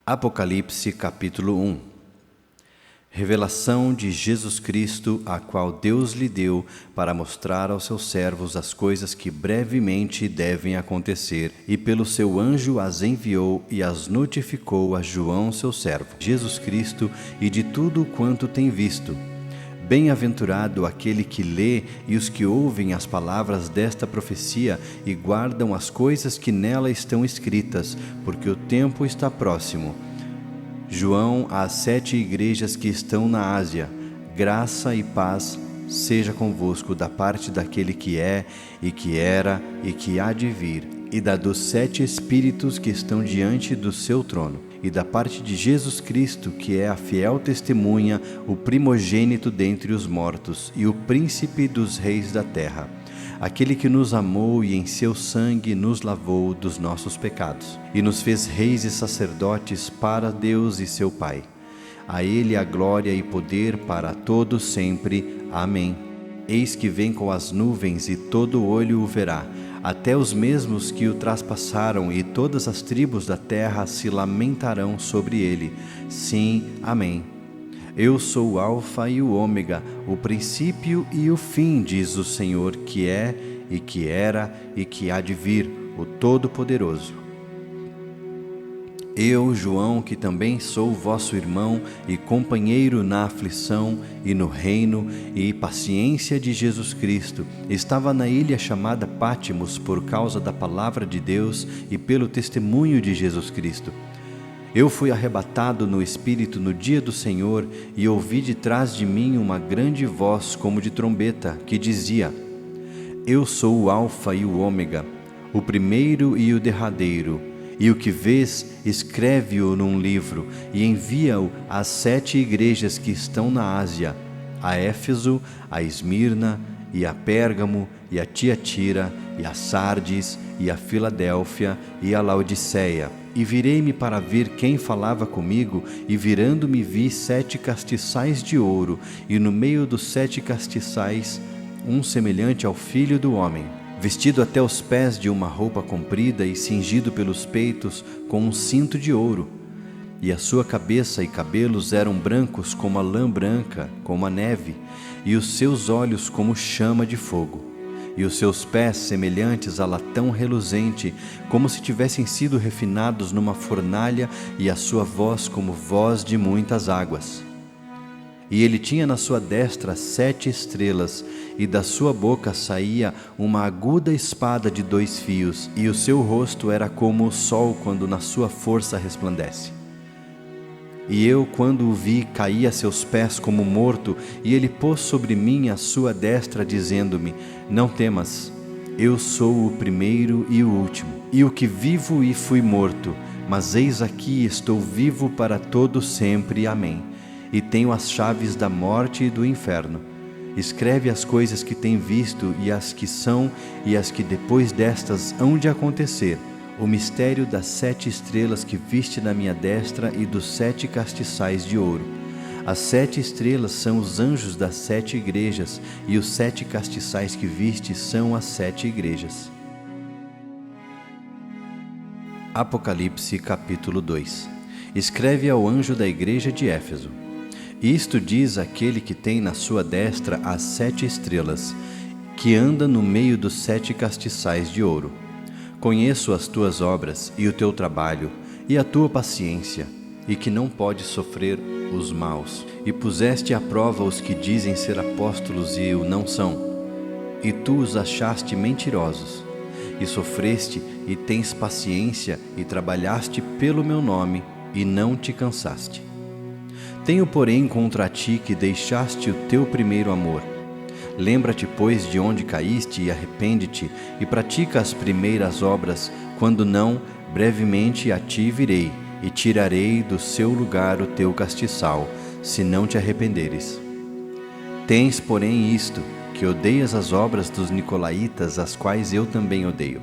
Apocalipse capítulo 1. Revelação de Jesus Cristo, a qual Deus lhe deu para mostrar aos seus servos as coisas que brevemente devem acontecer, e pelo seu anjo as enviou e as notificou a João, seu servo, Jesus Cristo, e de tudo quanto tem visto. Bem-aventurado aquele que lê e os que ouvem as palavras desta profecia e guardam as coisas que nela estão escritas, porque o tempo está próximo. João, às 7 igrejas que estão na Ásia, graça e paz seja convosco da parte daquele que é, e que era, e que há de vir, e da dos 7 Espíritos que estão diante do seu trono, e da parte de Jesus Cristo, que é a fiel testemunha, o primogênito dentre os mortos, e o príncipe dos reis da terra, aquele que nos amou e em seu sangue nos lavou dos nossos pecados, e nos fez reis e sacerdotes para Deus e seu Pai. A ele a glória e poder para todos sempre. Amém. Eis que vem com as nuvens, e todo olho o verá, até os mesmos que o traspassaram, e todas as tribos da terra se lamentarão sobre ele. Sim, amém. Eu sou o Alfa e o Ômega, o princípio e o fim, diz o Senhor, que é, e que era, e que há de vir, o Todo-Poderoso. Eu, João, que também sou vosso irmão e companheiro na aflição e no reino e paciência de Jesus Cristo, estava na ilha chamada Pátimos por causa da palavra de Deus e pelo testemunho de Jesus Cristo. Eu fui arrebatado no Espírito no dia do Senhor e ouvi de trás de mim uma grande voz como de trombeta, que dizia: Eu sou o Alfa e o Ômega, o primeiro e o derradeiro. E o que vês, escreve-o num livro e envia-o às 7 igrejas que estão na Ásia, a Éfeso, a Esmirna, e a Pérgamo, e a Tiatira, e a Sardes, e a Filadélfia, e a Laodiceia. E virei-me para ver quem falava comigo, e virando-me vi 7 castiçais de ouro, e no meio dos 7 castiçais, um semelhante ao Filho do Homem, vestido até os pés de uma roupa comprida e cingido pelos peitos com um cinto de ouro. E a sua cabeça e cabelos eram brancos como a lã branca, como a neve, e os seus olhos como chama de fogo, e os seus pés semelhantes a latão reluzente, como se tivessem sido refinados numa fornalha, e a sua voz como voz de muitas águas. E ele tinha na sua destra 7 estrelas, e da sua boca saía uma aguda espada de 2 fios, e o seu rosto era como o sol quando na sua força resplandece. E eu, quando o vi, caí a seus pés como morto, e ele pôs sobre mim a sua destra, dizendo-me: Não temas, eu sou o primeiro e o último, e o que vivo e fui morto, mas eis aqui estou vivo para todo sempre. Amém. E tenho as chaves da morte e do inferno. Escreve as coisas que tem visto, e as que são, e as que depois destas hão de acontecer, o mistério das 7 estrelas que viste na minha destra e dos 7 castiçais de ouro. As 7 estrelas são os anjos das 7 igrejas, e os 7 castiçais que viste são as 7 igrejas. Apocalipse capítulo 2. Escreve ao anjo da igreja de Éfeso: Isto diz aquele que tem na sua destra as 7 estrelas, que anda no meio dos 7 castiçais de ouro. Conheço as tuas obras, e o teu trabalho, e a tua paciência, e que não podes sofrer os maus, e puseste à prova os que dizem ser apóstolos e o não são, e tu os achaste mentirosos, e sofreste, e tens paciência, e trabalhaste pelo meu nome, e não te cansaste. Tenho, porém, contra ti que deixaste o teu primeiro amor. Lembra-te, pois, de onde caíste, e arrepende-te, e pratica as primeiras obras. Quando não, brevemente a ti virei, e tirarei do seu lugar o teu castiçal, se não te arrependeres. Tens, porém, isto, que odeias as obras dos nicolaítas, as quais eu também odeio.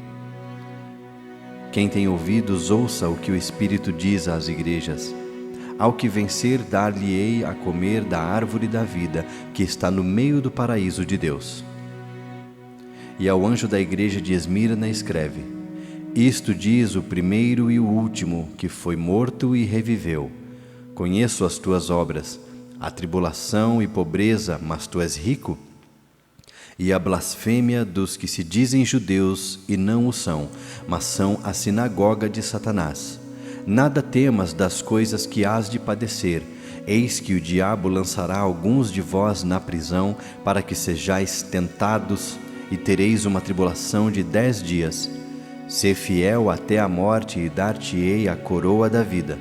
Quem tem ouvidos, ouça o que o Espírito diz às igrejas. Ao que vencer, dar-lhe-ei a comer da árvore da vida, que está no meio do paraíso de Deus. E ao anjo da igreja de Esmirna escreve: Isto diz o primeiro e o último, que foi morto e reviveu. Conheço as tuas obras, a tribulação e pobreza, mas tu és rico, e a blasfêmia dos que se dizem judeus e não o são, mas são a sinagoga de Satanás. Nada temas das coisas que hás de padecer. Eis que o diabo lançará alguns de vós na prisão, para que sejais tentados, e tereis uma tribulação de 10 dias. Sê fiel até a morte, e dar-te-ei a coroa da vida.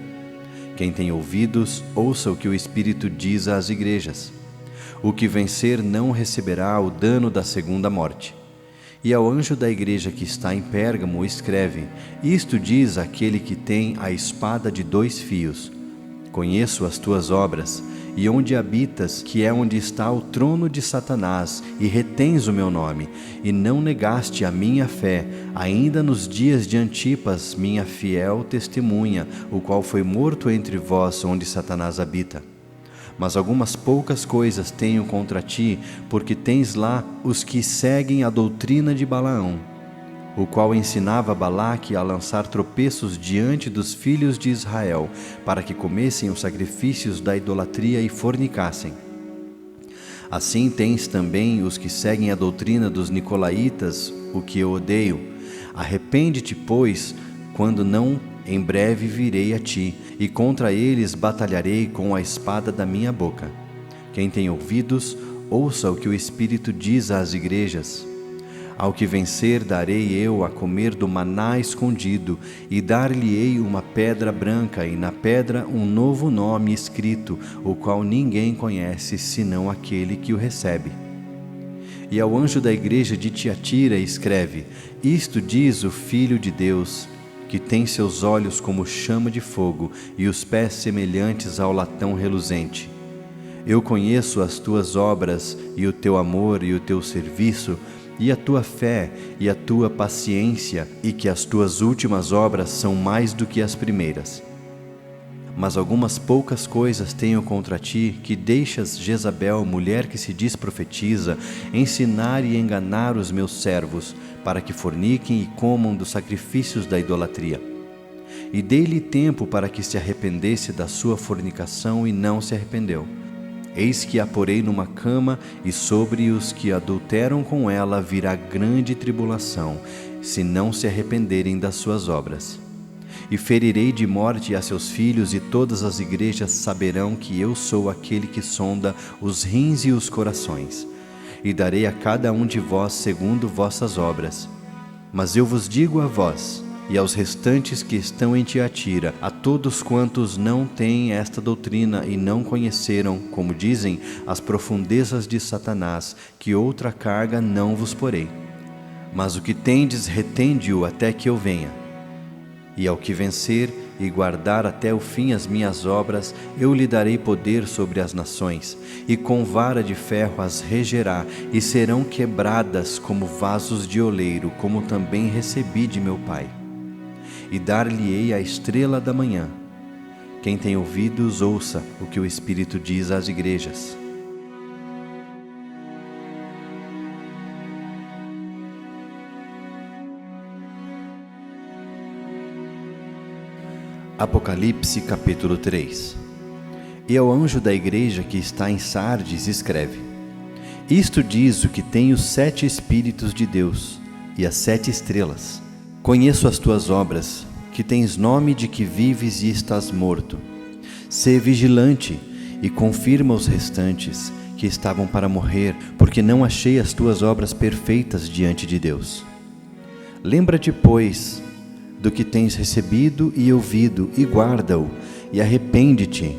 Quem tem ouvidos, ouça o que o Espírito diz às igrejas. O que vencer não receberá o dano da segunda morte. E ao anjo da igreja que está em Pérgamo escreve: Isto diz aquele que tem a espada de 2 fios. Conheço as tuas obras, e onde habitas, que é onde está o trono de Satanás, e retens o meu nome, e não negaste a minha fé, ainda nos dias de Antipas, minha fiel testemunha, o qual foi morto entre vós, onde Satanás habita. Mas algumas poucas coisas tenho contra ti, porque tens lá os que seguem a doutrina de Balaão, o qual ensinava Balaque a lançar tropeços diante dos filhos de Israel, para que comessem os sacrifícios da idolatria e fornicassem. Assim tens também os que seguem a doutrina dos nicolaítas, o que eu odeio. Arrepende-te, pois, quando não, em breve virei a ti, e contra eles batalharei com a espada da minha boca. Quem tem ouvidos, ouça o que o Espírito diz às igrejas. Ao que vencer darei eu a comer do maná escondido, e dar-lhe-ei uma pedra branca, e na pedra um novo nome escrito, o qual ninguém conhece, senão aquele que o recebe. E ao anjo da igreja de Tiatira escreve: Isto diz o Filho de Deus, que tem seus olhos como chama de fogo e os pés semelhantes ao latão reluzente. Eu conheço as tuas obras, e o teu amor e o teu serviço, e a tua fé e a tua paciência, e que as tuas últimas obras são mais do que as primeiras. Mas algumas poucas coisas tenho contra ti, que deixas Jezabel, mulher que se diz profetiza, ensinar e enganar os meus servos, para que forniquem e comam dos sacrifícios da idolatria. E dei-lhe tempo para que se arrependesse da sua fornicação, e não se arrependeu. Eis que a porei numa cama, e sobre os que adulteram com ela virá grande tribulação, se não se arrependerem das suas obras. E ferirei de morte a seus filhos, e todas as igrejas saberão que eu sou aquele que sonda os rins e os corações. E darei a cada um de vós segundo vossas obras. Mas eu vos digo a vós, e aos restantes que estão em Tiatira, a todos quantos não têm esta doutrina e não conheceram, como dizem, as profundezas de Satanás, que outra carga não vos porei. Mas o que tendes, retende-o até que eu venha. E ao que vencer e guardar até o fim as minhas obras, eu lhe darei poder sobre as nações, e com vara de ferro as regerá, e serão quebradas como vasos de oleiro, como também recebi de meu Pai. E dar-lhe-ei a estrela da manhã. Quem tem ouvidos, ouça o que o Espírito diz às igrejas. Apocalipse capítulo 3. E ao anjo da igreja que está em Sardes escreve: Isto diz o que tem os 7 Espíritos de Deus e as 7 estrelas. Conheço as tuas obras, que tens nome de que vives e estás morto. Sê vigilante e confirma os restantes, que estavam para morrer, porque não achei as tuas obras perfeitas diante de Deus. Lembra-te, pois, do que tens recebido e ouvido, e guarda-o, e arrepende-te.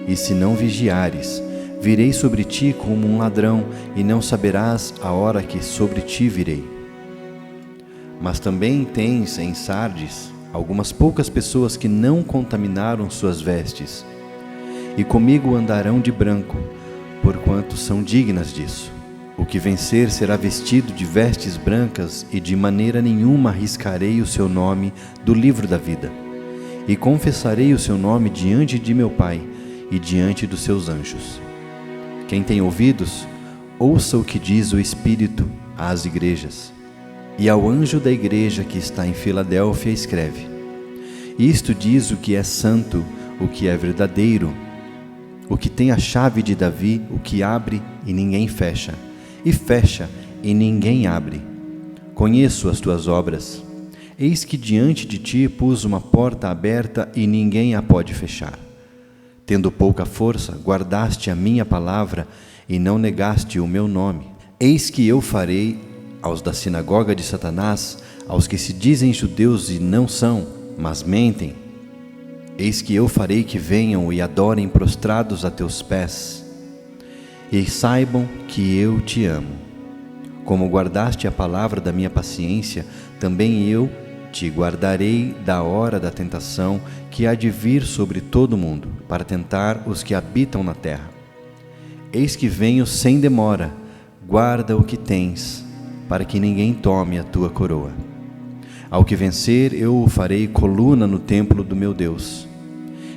E se não vigiares, virei sobre ti como um ladrão, e não saberás a hora que sobre ti virei. Mas também tens em Sardes algumas poucas pessoas que não contaminaram suas vestes, e comigo andarão de branco, porquanto são dignas disso. O que vencer será vestido de vestes brancas, e de maneira nenhuma riscarei o seu nome do livro da vida. E confessarei o seu nome diante de meu Pai e diante dos seus anjos. Quem tem ouvidos, ouça o que diz o Espírito às igrejas. E ao anjo da igreja que está em Filadélfia escreve: Isto diz o que é santo, o que é verdadeiro, o que tem a chave de Davi, o que abre e ninguém fecha, e fecha e ninguém abre. Conheço as tuas obras. Eis que diante de ti pus uma porta aberta e ninguém a pode fechar. Tendo pouca força, guardaste a minha palavra e não negaste o meu nome. Eis que eu farei aos da sinagoga de Satanás, aos que se dizem judeus e não são, mas mentem. Eis que eu farei que venham e adorem prostrados a teus pés, e saibam que eu te amo. Como guardaste a palavra da minha paciência, também eu te guardarei da hora da tentação que há de vir sobre todo o mundo, para tentar os que habitam na terra. Eis que venho sem demora, guarda o que tens, para que ninguém tome a tua coroa. Ao que vencer, eu o farei coluna no templo do meu Deus,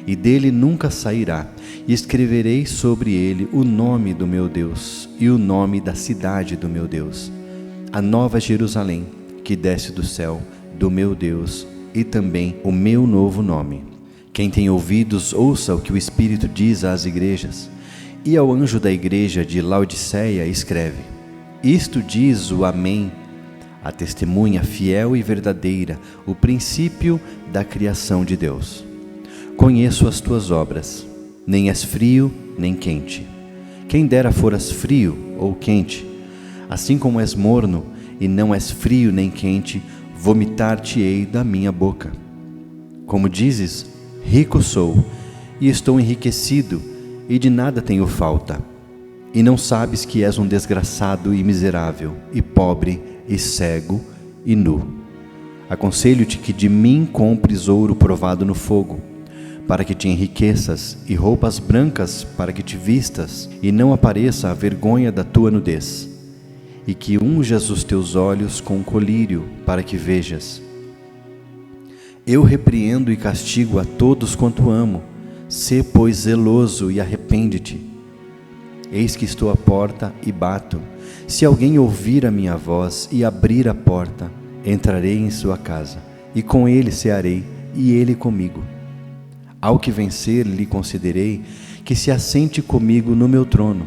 e dele nunca sairá, e escreverei sobre ele o nome do meu Deus, e o nome da cidade do meu Deus, a nova Jerusalém, que desce do céu, do meu Deus, e também o meu novo nome. Quem tem ouvidos, ouça o que o Espírito diz às igrejas. E ao anjo da igreja de Laodiceia escreve: Isto diz o Amém, a testemunha fiel e verdadeira, o princípio da criação de Deus. Conheço as tuas obras, nem és frio nem quente. Quem dera foras frio ou quente. Assim como és morno e não és frio nem quente, vomitar-te-ei da minha boca. Como dizes, rico sou, e estou enriquecido, e de nada tenho falta. E não sabes que és um desgraçado e miserável, e pobre, e cego, e nu. Aconselho-te que de mim compres ouro provado no fogo, para que te enriqueças, e roupas brancas para que te vistas, e não apareça a vergonha da tua nudez. E que unjas os teus olhos com colírio, para que vejas. Eu repreendo e castigo a todos quanto amo. Sê, pois, zeloso e arrepende-te. Eis que estou à porta e bato. Se alguém ouvir a minha voz e abrir a porta, entrarei em sua casa, e com ele cearei, e ele comigo. Ao que vencer, lhe concederei que se assente comigo no meu trono,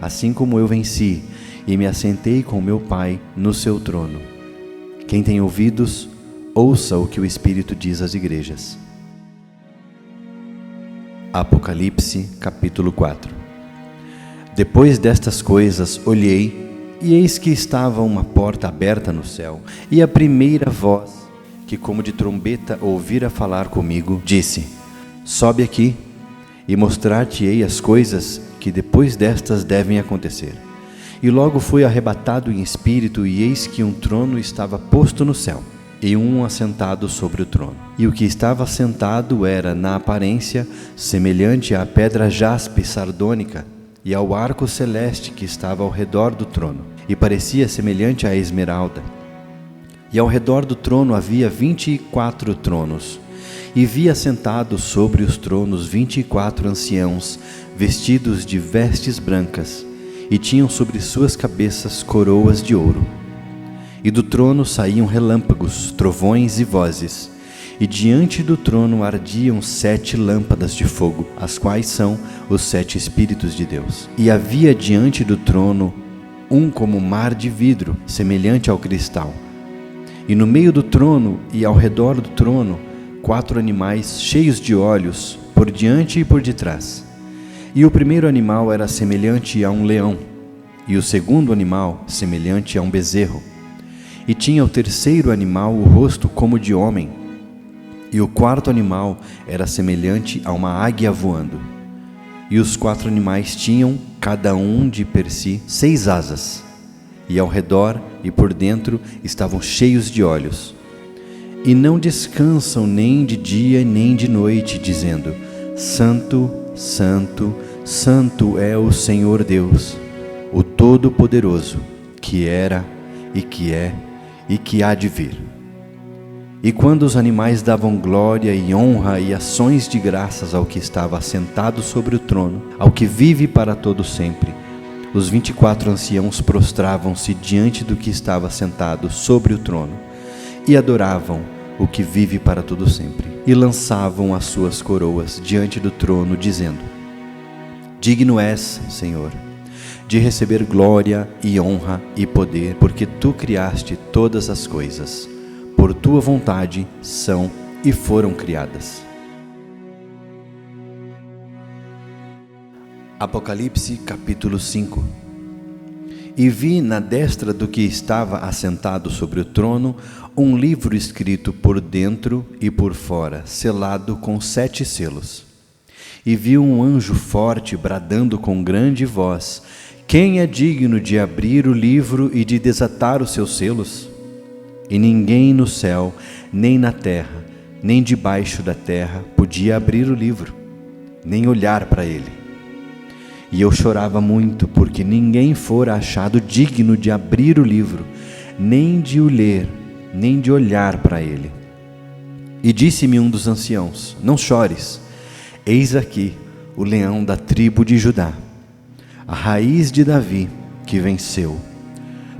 assim como eu venci, e me assentei com meu Pai no seu trono. Quem tem ouvidos, ouça o que o Espírito diz às igrejas. Apocalipse, capítulo 4. Depois destas coisas, olhei, e eis que estava uma porta aberta no céu, e a primeira voz, que como de trombeta ouvira falar comigo, disse: Sobe aqui, e mostrar-te-ei as coisas que depois destas devem acontecer. E logo fui arrebatado em espírito, e eis que um trono estava posto no céu, e um assentado sobre o trono. E o que estava assentado era, na aparência, semelhante à pedra jaspe sardônica, e ao arco celeste que estava ao redor do trono, e parecia semelhante à esmeralda. E ao redor do trono havia 24 tronos, e vi assentados sobre os tronos 24 anciãos, vestidos de vestes brancas, e tinham sobre suas cabeças coroas de ouro. E do trono saíam relâmpagos, trovões e vozes, e diante do trono ardiam 7 lâmpadas de fogo, as quais são os 7 Espíritos de Deus. E havia diante do trono um como mar de vidro, semelhante ao cristal. E no meio do trono e ao redor do trono, 4 animais cheios de olhos, por diante e por detrás. E o primeiro animal era semelhante a um leão, e o segundo animal semelhante a um bezerro. E tinha o terceiro animal o rosto como de homem, e o quarto animal era semelhante a uma águia voando. E os 4 animais tinham, cada um de per si, 6 asas, e ao redor e por dentro estavam cheios de olhos. E não descansam nem de dia nem de noite, dizendo: Santo, Santo, Santo é o Senhor Deus, o Todo-Poderoso, que era e que é e que há de vir. E quando os animais davam glória e honra e ações de graças ao que estava assentado sobre o trono, ao que vive para todo sempre, os 24 anciãos prostravam-se diante do que estava sentado sobre o trono e adoravam o que vive para todo sempre, e lançavam as suas coroas diante do trono, dizendo: Digno és, Senhor, de receber glória e honra e poder, porque tu criaste todas as coisas. Por tua vontade são e foram criadas. Apocalipse capítulo 5. E vi na destra do que estava assentado sobre o trono um livro escrito por dentro e por fora, selado com 7 selos. E vi um anjo forte bradando com grande voz: Quem é digno de abrir o livro e de desatar os seus selos? E ninguém no céu, nem na terra, nem debaixo da terra podia abrir o livro, nem olhar para ele. E eu chorava muito, porque ninguém fora achado digno de abrir o livro, nem de o ler, nem de olhar para ele. E disse-me um dos anciãos: Não chores, eis aqui o leão da tribo de Judá, a raiz de Davi, que venceu,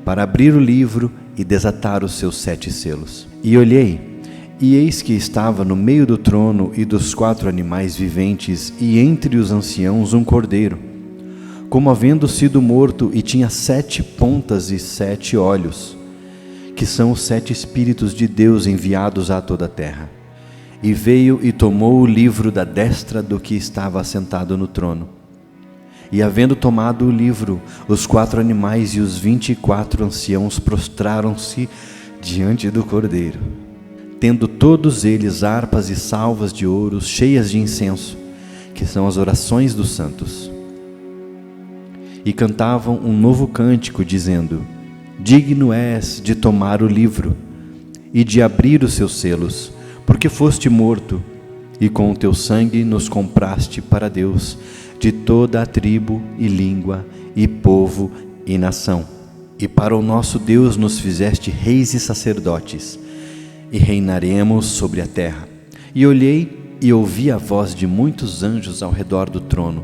para abrir o livro e desatar os seus 7 selos. E olhei, e eis que estava no meio do trono e dos 4 animais viventes, e entre os anciãos um cordeiro, como havendo sido morto, e tinha 7 pontas e 7 olhos, que são os 7 Espíritos de Deus enviados a toda a terra. E veio e tomou o livro da destra do que estava assentado no trono. E havendo tomado o livro, os 4 animais e os 24 anciãos prostraram-se diante do Cordeiro, tendo todos eles harpas e salvas de ouro cheias de incenso, que são as orações dos santos. E cantavam um novo cântico, dizendo: Digno és de tomar o livro e de abrir os seus selos, porque foste morto, e com o teu sangue nos compraste para Deus de toda a tribo e língua e povo e nação. E para o nosso Deus nos fizeste reis e sacerdotes, e reinaremos sobre a terra. E olhei e ouvi a voz de muitos anjos ao redor do trono,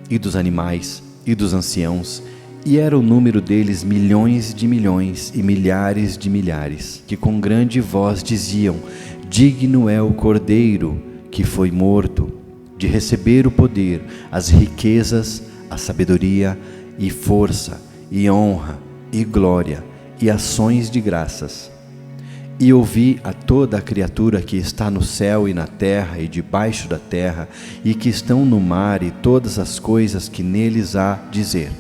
e dos animais, e dos anciãos, e era o número deles milhões de milhões e milhares de milhares, que com grande voz diziam: Digno é o Cordeiro que foi morto, de receber o poder, as riquezas, a sabedoria e força, e honra, e glória, e ações de graças. E ouvi a toda a criatura que está no céu e na terra e debaixo da terra, e que estão no mar, e todas as coisas que neles há, dizer: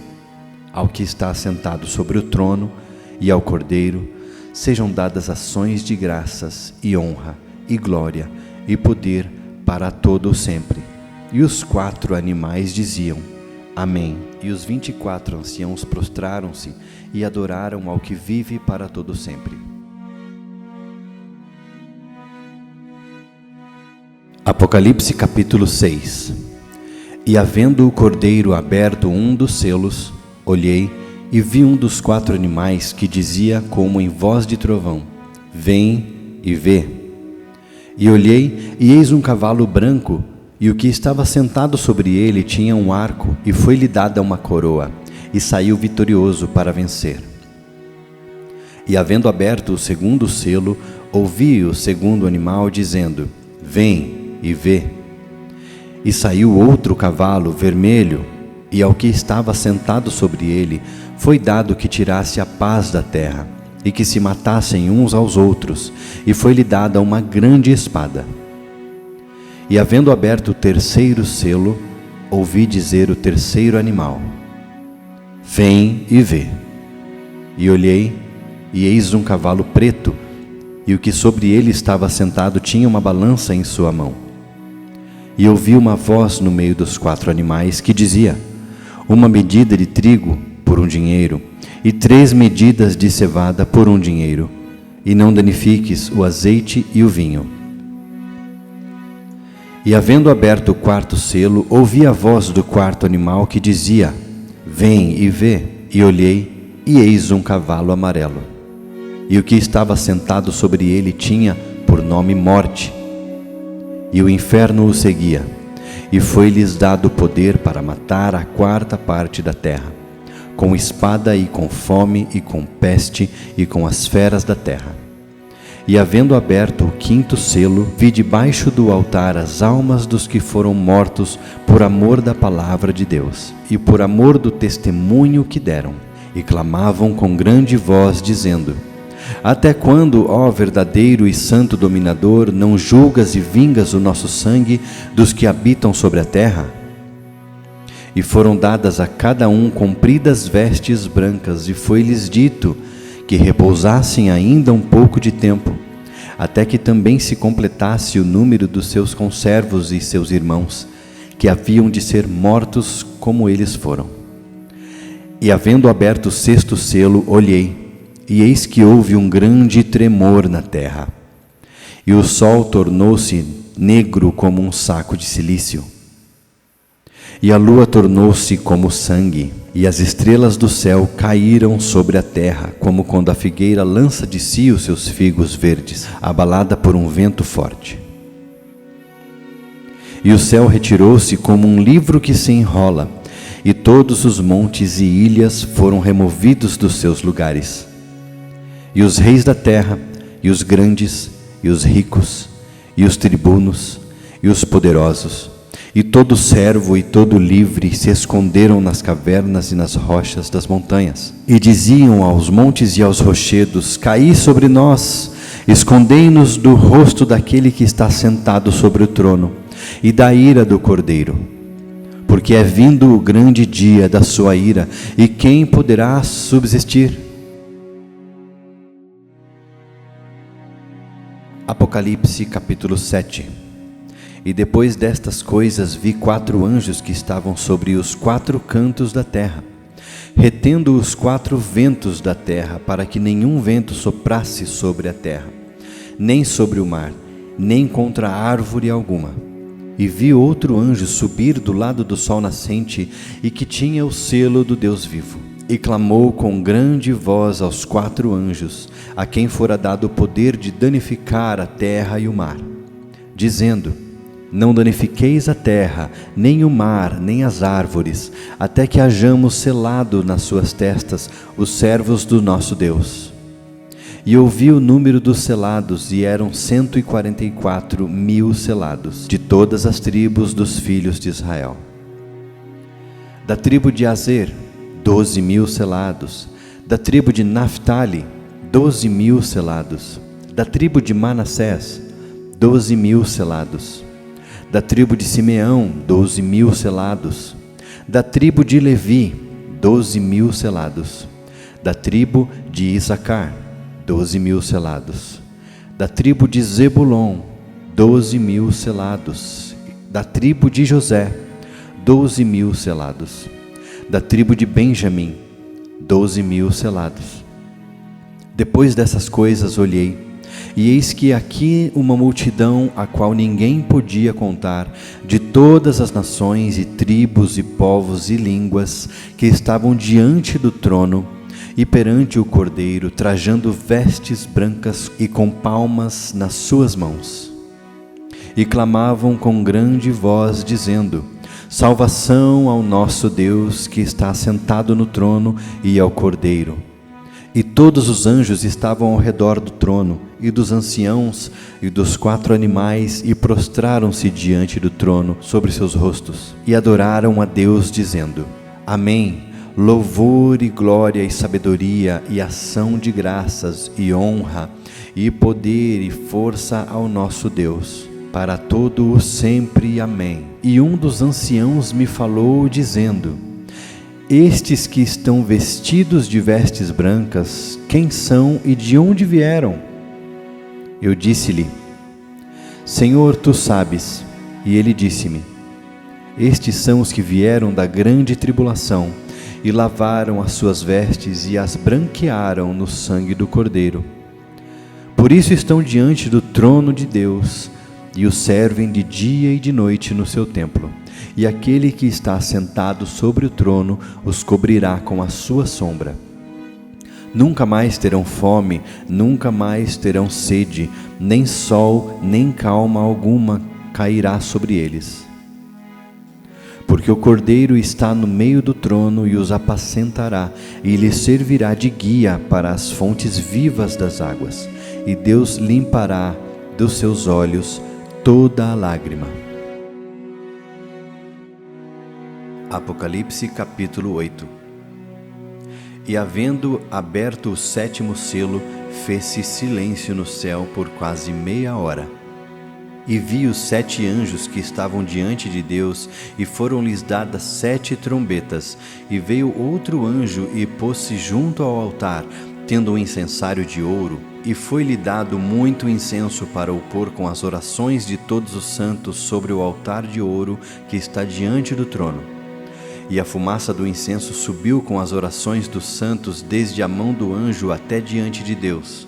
Ao que está assentado sobre o trono e ao Cordeiro sejam dadas ações de graças e honra e glória e poder para todo o sempre. E os 4 animais diziam: Amém. E os 24 anciãos prostraram-se e adoraram ao que vive para todo sempre. Apocalipse capítulo 6. E havendo o Cordeiro aberto um dos selos, olhei e vi um dos 4 animais que dizia como em voz de trovão: Vem e vê. E olhei, e eis um cavalo branco, e o que estava sentado sobre ele tinha um arco, e foi-lhe dada uma coroa, e saiu vitorioso para vencer. E havendo aberto o segundo selo, ouvi o segundo animal dizendo: Vem e vê. E saiu outro cavalo vermelho, e ao que estava sentado sobre ele foi dado que tirasse a paz da terra, e que se matassem uns aos outros, e foi-lhe dada uma grande espada. E havendo aberto o terceiro selo, ouvi dizer o terceiro animal: Vem e vê. E olhei, e eis um cavalo preto, e o que sobre ele estava sentado tinha uma balança em sua mão. E ouvi uma voz no meio dos 4 animais que dizia: Uma medida de trigo por 1 dinheiro, e 3 medidas de cevada por 1 dinheiro, e não danifiques o azeite e o vinho. E havendo aberto o 4º selo, ouvi a voz do 4º animal que dizia: Vem e vê. E olhei, e eis um cavalo amarelo, e o que estava sentado sobre ele tinha por nome Morte, e o inferno o seguia, e foi-lhes dado poder para matar a 4ª parte da terra, com espada e com fome e com peste e com as feras da terra. E havendo aberto o quinto selo, vi debaixo do altar as almas dos que foram mortos por amor da palavra de Deus e por amor do testemunho que deram, e clamavam com grande voz, dizendo: Até quando, ó verdadeiro e santo dominador, não julgas e vingas o nosso sangue dos que habitam sobre a terra? E foram dadas a cada um compridas vestes brancas, e foi-lhes dito que repousassem ainda um pouco de tempo, até que também se completasse o número dos seus conservos e seus irmãos, que haviam de ser mortos como eles foram. E havendo aberto o sexto selo, olhei, e eis que houve um grande tremor na terra, e o sol tornou-se negro como um saco de cilício, e a lua tornou-se como sangue, e as estrelas do céu caíram sobre a terra, como quando a figueira lança de si os seus figos verdes, abalada por um vento forte. E o céu retirou-se como um livro que se enrola, e todos os montes e ilhas foram removidos dos seus lugares. E os reis da terra, e os grandes, e os ricos, e os tribunos, e os poderosos, e todo servo e todo livre se esconderam nas cavernas e nas rochas das montanhas. E diziam aos montes e aos rochedos: Caí sobre nós, escondei-nos do rosto daquele que está sentado sobre o trono, e da ira do Cordeiro. Porque é vindo o grande dia da sua ira, e quem poderá subsistir? Apocalipse capítulo 7. E depois destas coisas vi 4 anjos que estavam sobre os 4 cantos da terra, retendo os 4 ventos da terra, para que nenhum vento soprasse sobre a terra, nem sobre o mar, nem contra árvore alguma. E vi outro anjo subir do lado do sol nascente, e que tinha o selo do Deus vivo. E clamou com grande voz aos 4 anjos, a quem fora dado o poder de danificar a terra e o mar, dizendo: Não danifiqueis a terra, nem o mar, nem as árvores, até que hajamos selado nas suas testas os servos do nosso Deus. E ouvi o número dos selados, e eram 144.000 selados, de todas as tribos dos filhos de Israel. Da tribo de Aser, 12.000 selados. Da tribo de Naphtali, 12.000 selados. Da tribo de Manassés, 12.000 selados. Da tribo de Simeão, 12.000 selados. Da tribo de Levi, 12.000 selados. Da tribo de Issacar, 12.000 selados. Da tribo de Zebulon, 12.000 selados. Da tribo de José, 12.000 selados. Da tribo de Benjamim, 12.000 selados. Depois dessas coisas olhei, e eis que aqui uma multidão a qual ninguém podia contar, de todas as nações e tribos e povos e línguas, que estavam diante do trono e perante o Cordeiro, trajando vestes brancas e com palmas nas suas mãos. E clamavam com grande voz, dizendo: Salvação ao nosso Deus que está assentado no trono e ao Cordeiro. E todos os anjos estavam ao redor do trono, e dos anciãos, e dos 4 animais, e prostraram-se diante do trono sobre seus rostos, e adoraram a Deus, dizendo: Amém, louvor e glória e sabedoria, e ação de graças, e honra, e poder e força ao nosso Deus, para todo o sempre. Amém. E um dos anciãos me falou, dizendo: Estes que estão vestidos de vestes brancas, quem são e de onde vieram? Eu disse-lhe: Senhor, tu sabes. E ele disse-me: Estes são os que vieram da grande tribulação, e lavaram as suas vestes e as branquearam no sangue do Cordeiro. Por isso estão diante do trono de Deus, e o servem de dia e de noite no seu templo. E aquele que está assentado sobre o trono os cobrirá com a sua sombra. Nunca mais terão fome, nunca mais terão sede, nem sol, nem calma alguma cairá sobre eles. Porque o Cordeiro está no meio do trono e os apacentará, e lhes servirá de guia para as fontes vivas das águas, e Deus limpará dos seus olhos toda a lágrima. Apocalipse capítulo 8. E havendo aberto o 7º selo, fez-se silêncio no céu por quase meia hora. E vi os 7 anjos que estavam diante de Deus, e foram-lhes dadas 7 trombetas. E veio outro anjo e pôs-se junto ao altar, tendo um incensário de ouro, e foi-lhe dado muito incenso para o pôr com as orações de todos os santos sobre o altar de ouro que está diante do trono. E a fumaça do incenso subiu com as orações dos santos desde a mão do anjo até diante de Deus.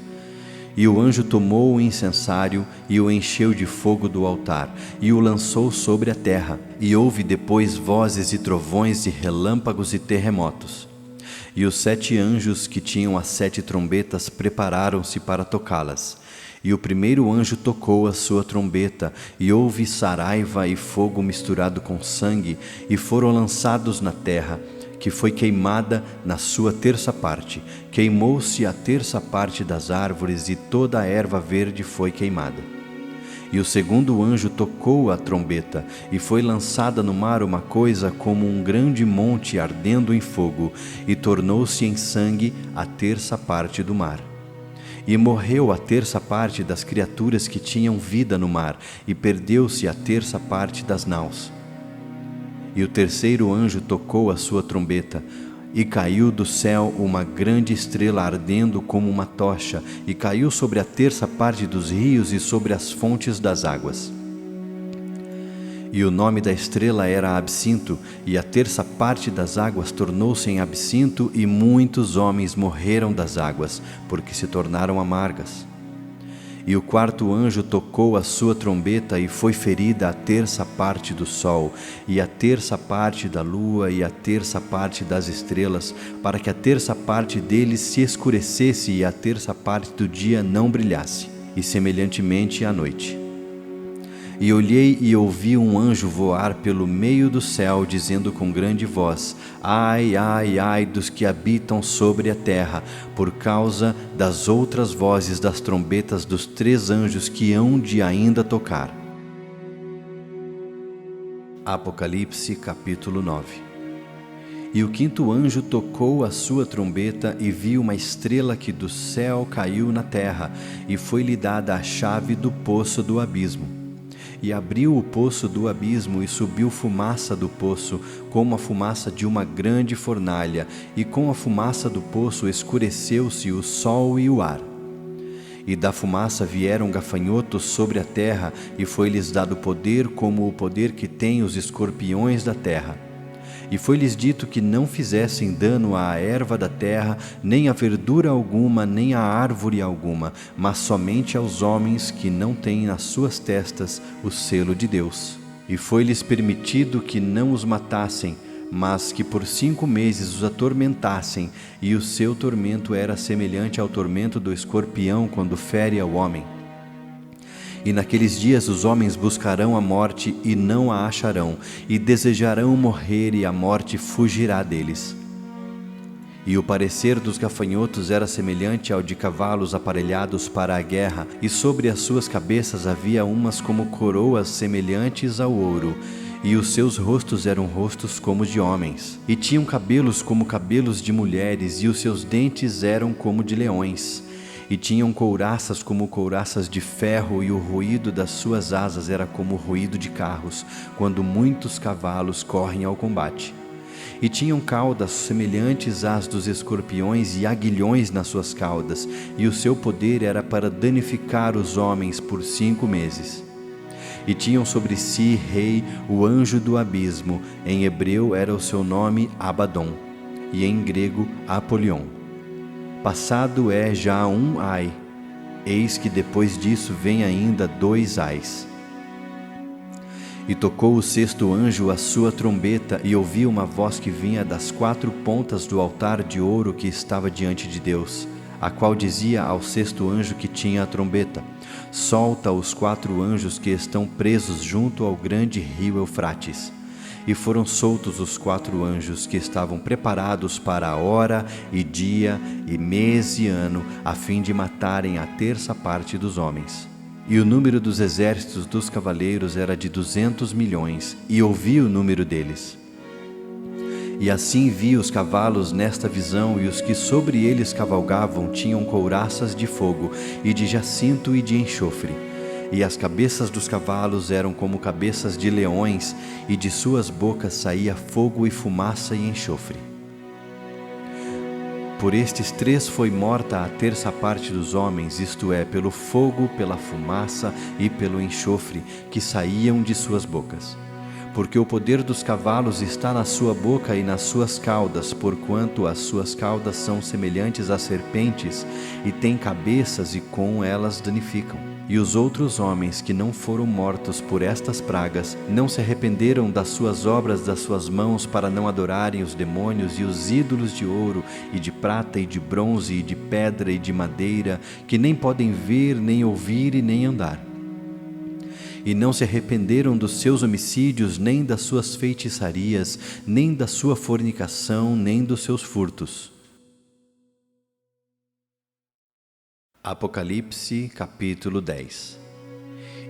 E o anjo tomou o incensário e o encheu de fogo do altar, e o lançou sobre a terra. E houve depois vozes e trovões e relâmpagos e terremotos. E os 7 anjos que tinham as 7 trombetas prepararam-se para tocá-las. E o primeiro anjo tocou a sua trombeta, e houve saraiva e fogo misturado com sangue, e foram lançados na terra, que foi queimada na sua terça parte. Queimou-se a terça parte das árvores, e toda a erva verde foi queimada. E o segundo anjo tocou a trombeta, e foi lançada no mar uma coisa como um grande monte ardendo em fogo, e tornou-se em sangue a terça parte do mar. E morreu a terça parte das criaturas que tinham vida no mar, e perdeu-se a terça parte das naus. E o terceiro anjo tocou a sua trombeta, e caiu do céu uma grande estrela ardendo como uma tocha, e caiu sobre a terça parte dos rios e sobre as fontes das águas. E o nome da estrela era Absinto, e a terça parte das águas tornou-se em absinto, e muitos homens morreram das águas, porque se tornaram amargas. E o quarto anjo tocou a sua trombeta, e foi ferida a terça parte do sol, e a terça parte da lua, e a terça parte das estrelas, para que a terça parte deles se escurecesse, e a terça parte do dia não brilhasse, e semelhantemente à noite. E olhei e ouvi um anjo voar pelo meio do céu, dizendo com grande voz: Ai, ai, ai dos que habitam sobre a terra, por causa das outras vozes das trombetas dos 3 anjos que hão de ainda tocar. Apocalipse capítulo 9. E o 5º anjo tocou a sua trombeta, e vi uma estrela que do céu caiu na terra, e foi-lhe dada a chave do poço do abismo. E abriu o poço do abismo, e subiu fumaça do poço, como a fumaça de uma grande fornalha, e com a fumaça do poço escureceu-se o sol e o ar. E da fumaça vieram gafanhotos sobre a terra, e foi-lhes dado poder como o poder que têm os escorpiões da terra. E foi-lhes dito que não fizessem dano à erva da terra, nem a verdura alguma, nem a árvore alguma, mas somente aos homens que não têm nas suas testas o selo de Deus. E foi-lhes permitido que não os matassem, mas que por 5 meses os atormentassem, e o seu tormento era semelhante ao tormento do escorpião quando fere ao homem. E naqueles dias os homens buscarão a morte e não a acharão, e desejarão morrer, e a morte fugirá deles. E o parecer dos gafanhotos era semelhante ao de cavalos aparelhados para a guerra, e sobre as suas cabeças havia umas como coroas semelhantes ao ouro, e os seus rostos eram rostos como de homens, e tinham cabelos como cabelos de mulheres, e os seus dentes eram como de leões. E tinham couraças como couraças de ferro, e o ruído das suas asas era como o ruído de carros, quando muitos cavalos correm ao combate. E tinham caudas semelhantes às dos escorpiões, e aguilhões nas suas caudas, e o seu poder era para danificar os homens por 5 meses. E tinham sobre si rei, o anjo do abismo, em hebreu era o seu nome Abaddon, e em grego Apolion. Passado é já um ai, eis que depois disso vem ainda 2 ais. E tocou o 6º anjo a sua trombeta, e ouvi uma voz que vinha das 4 pontas do altar de ouro que estava diante de Deus, a qual dizia ao 6º anjo que tinha a trombeta: Solta os 4 anjos que estão presos junto ao grande rio Eufrates. e foram soltos os 4 anjos que estavam preparados para a hora e dia e mês e ano, a fim de matarem a 1/3 dos homens. E o número dos exércitos dos cavaleiros era de 200 milhões, e ouvi o número deles. E assim vi os cavalos nesta visão, e os que sobre eles cavalgavam tinham couraças de fogo, e de jacinto e de enxofre. E as cabeças dos cavalos eram como cabeças de leões, e de suas bocas saía fogo e fumaça e enxofre. Por estes 3 foi morta a 1/3 dos homens, isto é, pelo fogo, pela fumaça e pelo enxofre que saíam de suas bocas. Porque o poder dos cavalos está na sua boca e nas suas caudas, porquanto as suas caudas são semelhantes a serpentes e têm cabeças e com elas danificam. E os outros homens que não foram mortos por estas pragas não se arrependeram das suas obras das suas mãos para não adorarem os demônios e os ídolos de ouro e de prata e de bronze e de pedra e de madeira, que nem podem ver, nem ouvir e nem andar. E não se arrependeram dos seus homicídios, nem das suas feitiçarias, nem da sua fornicação, nem dos seus furtos. Apocalipse, capítulo 10.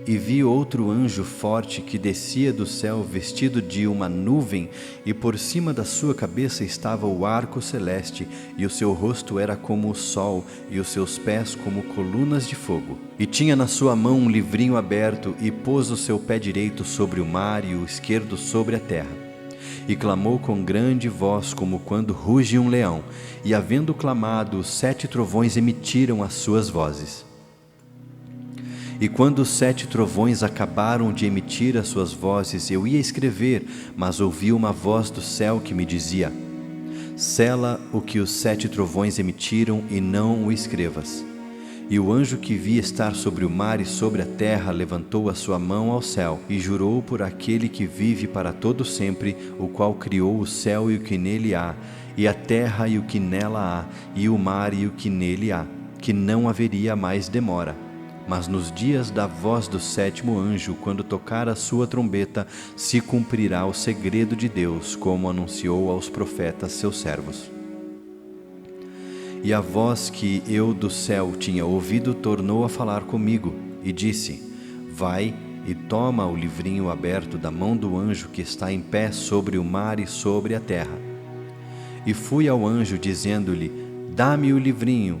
E vi outro anjo forte que descia do céu vestido de uma nuvem, e por cima da sua cabeça estava o arco celeste, e o seu rosto era como o sol, e os seus pés como colunas de fogo. E tinha na sua mão um livrinho aberto, e pôs o seu pé direito sobre o mar e o esquerdo sobre a terra. E clamou com grande voz, como quando ruge um leão, e havendo clamado, os 7 trovões emitiram as suas vozes. E quando os 7 trovões acabaram de emitir as suas vozes, eu ia escrever, mas ouvi uma voz do céu que me dizia: sela o que os 7 trovões emitiram e não o escrevas. E o anjo que vi estar sobre o mar e sobre a terra levantou a sua mão ao céu e jurou por aquele que vive para todo sempre, o qual criou o céu e o que nele há, e a terra e o que nela há, e o mar e o que nele há, que não haveria mais demora. Mas nos dias da voz do 7º anjo, quando tocar a sua trombeta, se cumprirá o segredo de Deus, como anunciou aos profetas seus servos. E a voz que eu do céu tinha ouvido tornou a falar comigo, e disse: vai e toma o livrinho aberto da mão do anjo que está em pé sobre o mar e sobre a terra. E fui ao anjo, dizendo-lhe: dá-me o livrinho.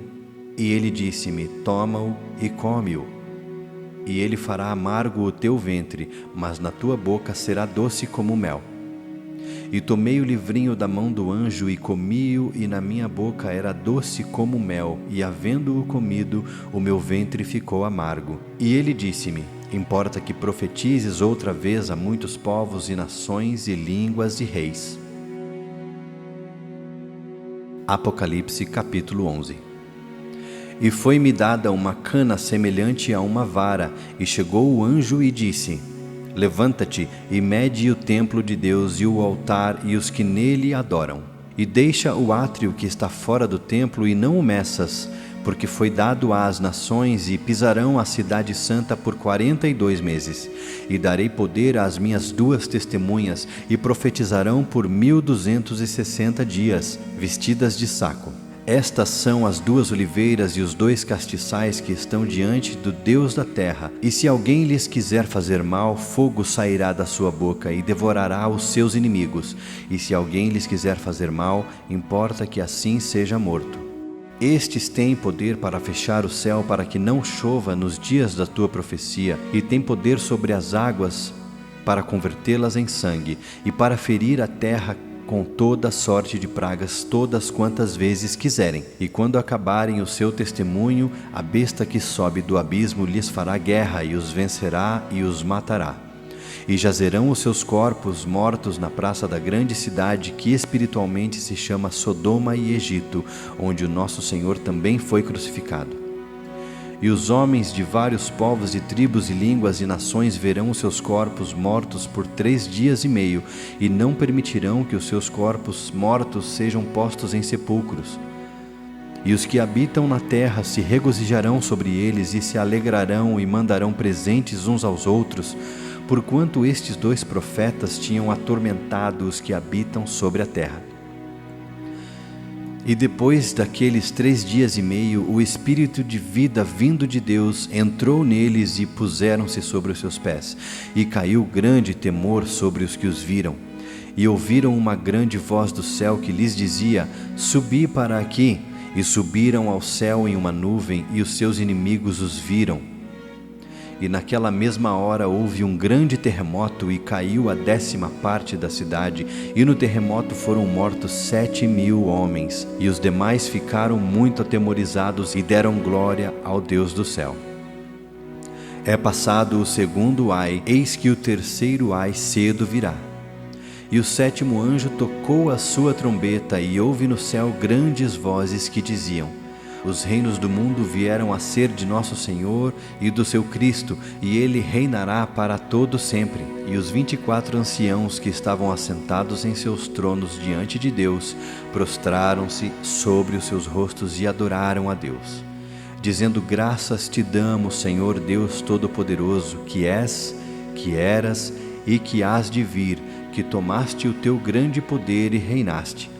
E ele disse-me: toma-o e come-o. E ele fará amargo o teu ventre, mas na tua boca será doce como mel. E tomei o livrinho da mão do anjo e comi-o, e na minha boca era doce como mel, e havendo-o comido, o meu ventre ficou amargo. E ele disse-me: importa que profetizes outra vez a muitos povos e nações e línguas e reis. Apocalipse capítulo 11. E foi-me dada uma cana semelhante a uma vara, e chegou o anjo e disse: levanta-te e mede o templo de Deus e o altar e os que nele adoram. E deixa o átrio que está fora do templo e não o meças, porque foi dado às nações e pisarão a cidade santa por 42 meses. E darei poder às minhas 2 testemunhas e profetizarão por 1260 dias, vestidas de saco. Estas são as 2 oliveiras e os 2 castiçais que estão diante do Deus da terra. E se alguém lhes quiser fazer mal, fogo sairá da sua boca e devorará os seus inimigos. E se alguém lhes quiser fazer mal, importa que assim seja morto. Estes têm poder para fechar o céu para que não chova nos dias da tua profecia, e têm poder sobre as águas para convertê-las em sangue, e para ferir a terra com toda sorte de pragas todas quantas vezes quiserem. E quando acabarem o seu testemunho, a besta que sobe do abismo lhes fará guerra e os vencerá e os matará. E jazerão os seus corpos mortos na praça da grande cidade, que espiritualmente se chama Sodoma e Egito, onde o nosso Senhor também foi crucificado. E os homens de vários povos e tribos e línguas e nações verão os seus corpos mortos por 3 dias e meio, e não permitirão que os seus corpos mortos sejam postos em sepulcros. E os que habitam na terra se regozijarão sobre eles e se alegrarão e mandarão presentes uns aos outros, porquanto estes 2 profetas tinham atormentado os que habitam sobre a terra. E depois daqueles 3 dias e meio, o Espírito de vida vindo de Deus entrou neles e puseram-se sobre os seus pés. E caiu grande temor sobre os que os viram. E ouviram uma grande voz do céu que lhes dizia: Subi para aqui. E subiram ao céu em uma nuvem, e os seus inimigos os viram. E naquela mesma hora houve um grande terremoto, e caiu a 10ª parte da cidade, e no terremoto foram mortos 7.000 homens, e os demais ficaram muito atemorizados e deram glória ao Deus do céu. É passado o 2º ai, eis que o 3º ai cedo virá. E o 7º anjo tocou a sua trombeta, e houve no céu grandes vozes que diziam: Os reinos do mundo vieram a ser de nosso Senhor e do seu Cristo, e ele reinará para todo sempre. E os 24 anciãos que estavam assentados em seus tronos diante de Deus, prostraram-se sobre os seus rostos e adoraram a Deus, dizendo: Graças te damos, Senhor Deus Todo-Poderoso, que és, que eras e que hás de vir, que tomaste o teu grande poder e reinaste.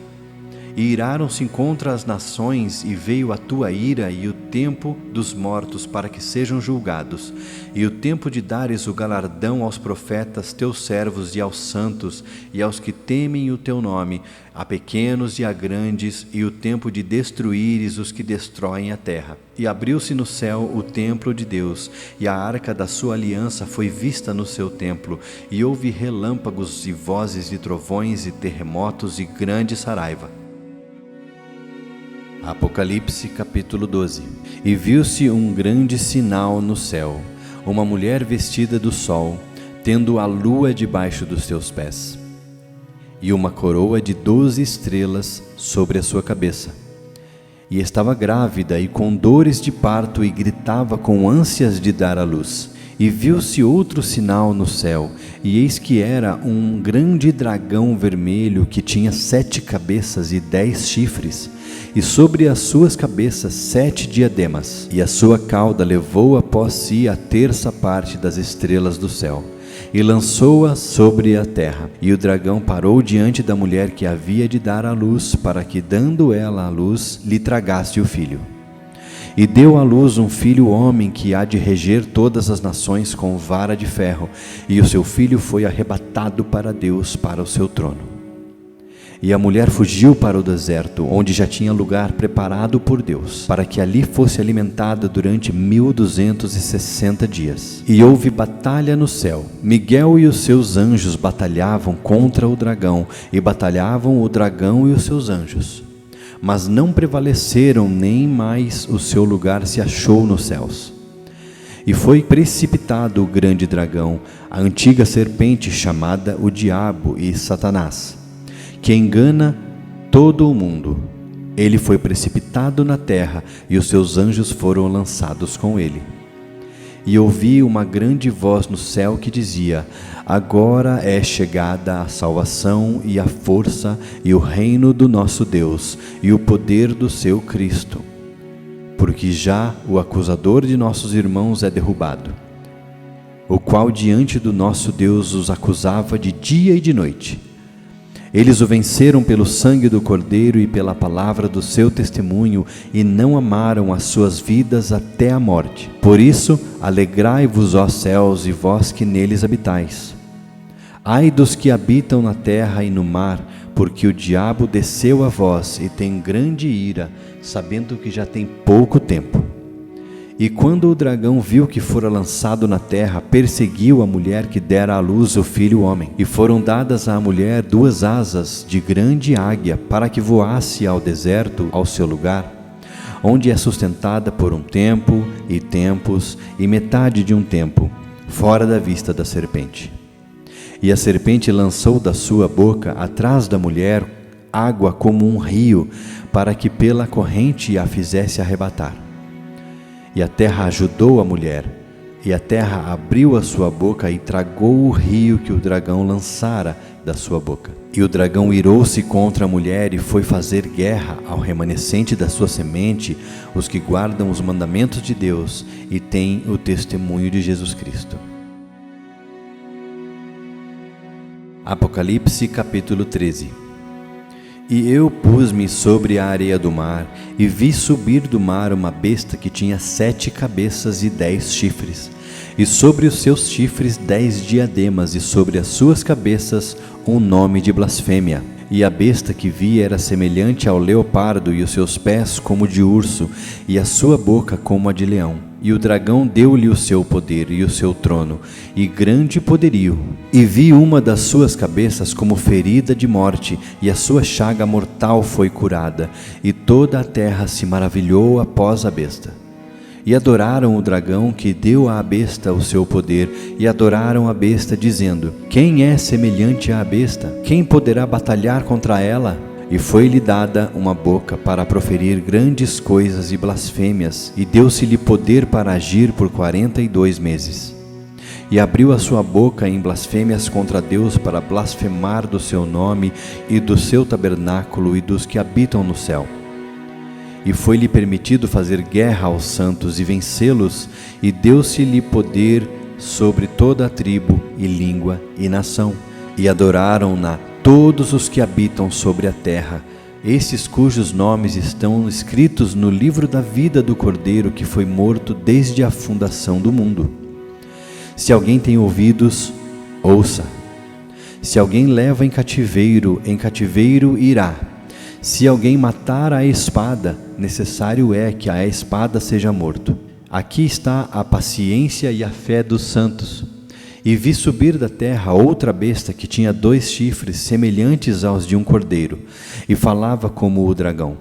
E iraram-se contra as nações, e veio a tua ira e o tempo dos mortos para que sejam julgados, e o tempo de dares o galardão aos profetas teus servos e aos santos, e aos que temem o teu nome, a pequenos e a grandes, e o tempo de destruíres os que destroem a terra. E abriu-se no céu o templo de Deus, e a arca da sua aliança foi vista no seu templo, e houve relâmpagos e vozes e trovões e terremotos e grande saraiva. Apocalipse capítulo 12. E viu-se um grande sinal no céu, uma mulher vestida do sol, tendo a lua debaixo dos seus pés, e uma coroa de 12 estrelas sobre a sua cabeça. E estava grávida e com dores de parto, e gritava com ânsias de dar à luz. E viu-se outro sinal no céu, e eis que era um grande dragão vermelho, que tinha 7 cabeças e 10 chifres, e sobre as suas cabeças 7 diademas, e a sua cauda levou após si a 1/3 parte das estrelas do céu, e lançou-a sobre a terra. E o dragão parou diante da mulher que havia de dar à luz, para que, dando ela à luz, lhe tragasse o filho. E deu à luz um filho homem, que há de reger todas as nações com vara de ferro, e o seu filho foi arrebatado para Deus, para o seu trono. E a mulher fugiu para o deserto, onde já tinha lugar preparado por Deus, para que ali fosse alimentada durante 1260 dias. E houve batalha no céu. Miguel e os seus anjos batalhavam contra o dragão, e batalhavam o dragão e os seus anjos. Mas não prevaleceram, nem mais o seu lugar se achou nos céus. E foi precipitado o grande dragão, a antiga serpente, chamada o Diabo e Satanás, que engana todo o mundo. Ele foi precipitado na terra, e os seus anjos foram lançados com ele. E ouvi uma grande voz no céu que dizia: Agora é chegada a salvação e a força e o reino do nosso Deus e o poder do seu Cristo, porque já o acusador de nossos irmãos é derrubado, o qual diante do nosso Deus os acusava de dia e de noite. Eles o venceram pelo sangue do Cordeiro e pela palavra do seu testemunho, e não amaram as suas vidas até a morte. Por isso, alegrai-vos, ó céus, e vós que neles habitais. Ai dos que habitam na terra e no mar, porque o diabo desceu a vós e tem grande ira, sabendo que já tem pouco tempo. E quando o dragão viu que fora lançado na terra, perseguiu a mulher que dera à luz o filho homem. E foram dadas à mulher 2 asas de grande águia, para que voasse ao deserto, ao seu lugar, onde é sustentada por um tempo e tempos e metade de um tempo, fora da vista da serpente. E a serpente lançou da sua boca atrás da mulher água como um rio, para que pela corrente a fizesse arrebatar. E a terra ajudou a mulher, e a terra abriu a sua boca e tragou o rio que o dragão lançara da sua boca. E o dragão irou-se contra a mulher e foi fazer guerra ao remanescente da sua semente, os que guardam os mandamentos de Deus e têm o testemunho de Jesus Cristo. Apocalipse capítulo 13. E eu pus-me sobre a areia do mar, e vi subir do mar uma besta que tinha 7 cabeças e 10 chifres, e sobre os seus chifres 10 diademas, e sobre as suas cabeças um nome de blasfêmia. E a besta que vi era semelhante ao leopardo, e os seus pés como de urso, e a sua boca como a de leão. E o dragão deu-lhe o seu poder e o seu trono, e grande poderio. E vi uma das suas cabeças como ferida de morte, e a sua chaga mortal foi curada, e toda a terra se maravilhou após a besta. E adoraram o dragão que deu à besta o seu poder, e adoraram a besta, dizendo: Quem é semelhante à besta? Quem poderá batalhar contra ela? E foi-lhe dada uma boca para proferir grandes coisas e blasfêmias, e deu-se-lhe poder para agir por 42 meses. E abriu a sua boca em blasfêmias contra Deus, para blasfemar do seu nome e do seu tabernáculo e dos que habitam no céu. E foi-lhe permitido fazer guerra aos santos e vencê-los, e deu-se-lhe poder sobre toda a tribo e língua e nação. E adoraram-na todos os que habitam sobre a terra, estes cujos nomes estão escritos no livro da vida do Cordeiro que foi morto desde a fundação do mundo. Se alguém tem ouvidos, ouça. Se alguém leva em cativeiro irá. Se alguém matar a espada, necessário é que a espada seja morto. Aqui está a paciência e a fé dos santos. E vi subir da terra outra besta que tinha 2 chifres semelhantes aos de um cordeiro, e falava como o dragão.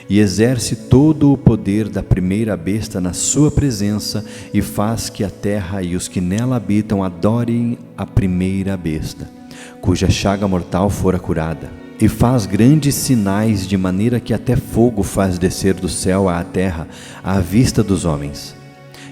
E exerce todo o poder da primeira besta na sua presença, e faz que a terra e os que nela habitam adorem a primeira besta, cuja chaga mortal fora curada. E faz grandes sinais, de maneira que até fogo faz descer do céu à terra, à vista dos homens.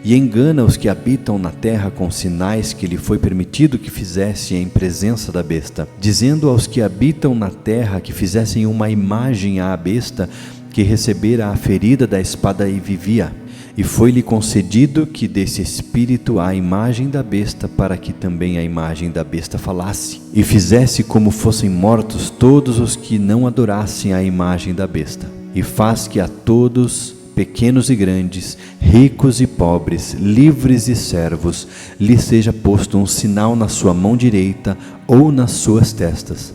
E engana os que habitam na terra com sinais que lhe foi permitido que fizesse em presença da besta, dizendo aos que habitam na terra que fizessem uma imagem à besta, que recebera a ferida da espada e vivia. E foi-lhe concedido que desse espírito à imagem da besta, para que também a imagem da besta falasse, e fizesse como fossem mortos todos os que não adorassem a imagem da besta. E faz que a todos, pequenos e grandes, ricos e pobres, livres e servos, lhe seja posto um sinal na sua mão direita ou nas suas testas,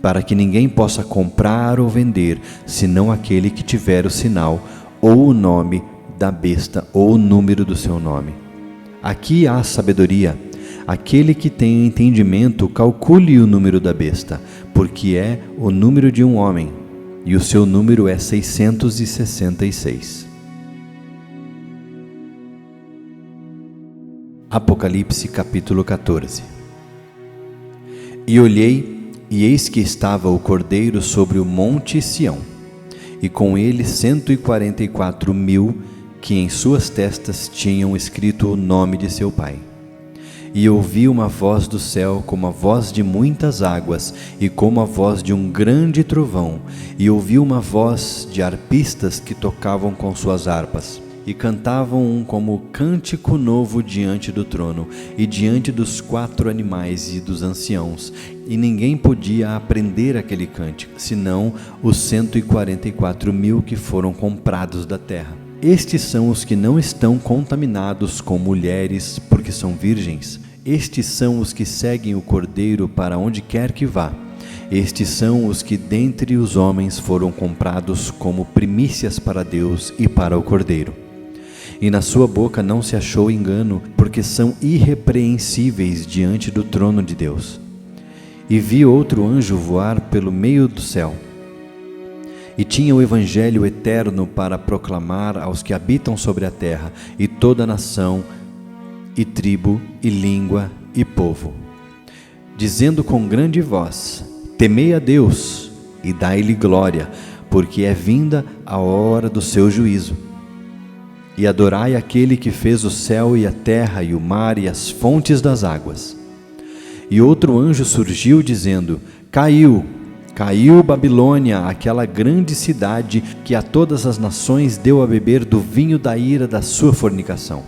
para que ninguém possa comprar ou vender, senão aquele que tiver o sinal, ou o nome da besta, ou o número do seu nome. Aqui há sabedoria. Aquele que tem entendimento, calcule o número da besta, porque é o número de um homem, e o seu número é 666. Apocalipse capítulo 14. E olhei, e eis que estava o Cordeiro sobre o monte Sião, e com ele 144.000, que em suas testas tinham escrito o nome de seu Pai. E ouvi uma voz do céu como a voz de muitas águas, e como a voz de um grande trovão, e ouvi uma voz de arpistas que tocavam com suas harpas, e cantavam como cântico novo diante do trono, e diante dos 4 animais e dos anciãos, e ninguém podia aprender aquele cântico, senão os 144.000 que foram comprados da terra. Estes são os que não estão contaminados com mulheres, porque são virgens. Estes são os que seguem o Cordeiro para onde quer que vá. Estes são os que dentre os homens foram comprados como primícias para Deus e para o Cordeiro. E na sua boca não se achou engano, porque são irrepreensíveis diante do trono de Deus. E vi outro anjo voar pelo meio do céu, e tinha o evangelho eterno para proclamar aos que habitam sobre a terra, e toda nação, e tribo, e língua, e povo, dizendo com grande voz: Temei a Deus, e dai-lhe glória, porque é vinda a hora do seu juízo. E adorai aquele que fez o céu e a terra, e o mar, e as fontes das águas. E outro anjo surgiu, dizendo: Caiu Babilônia, aquela grande cidade que a todas as nações deu a beber do vinho da ira da sua fornicação.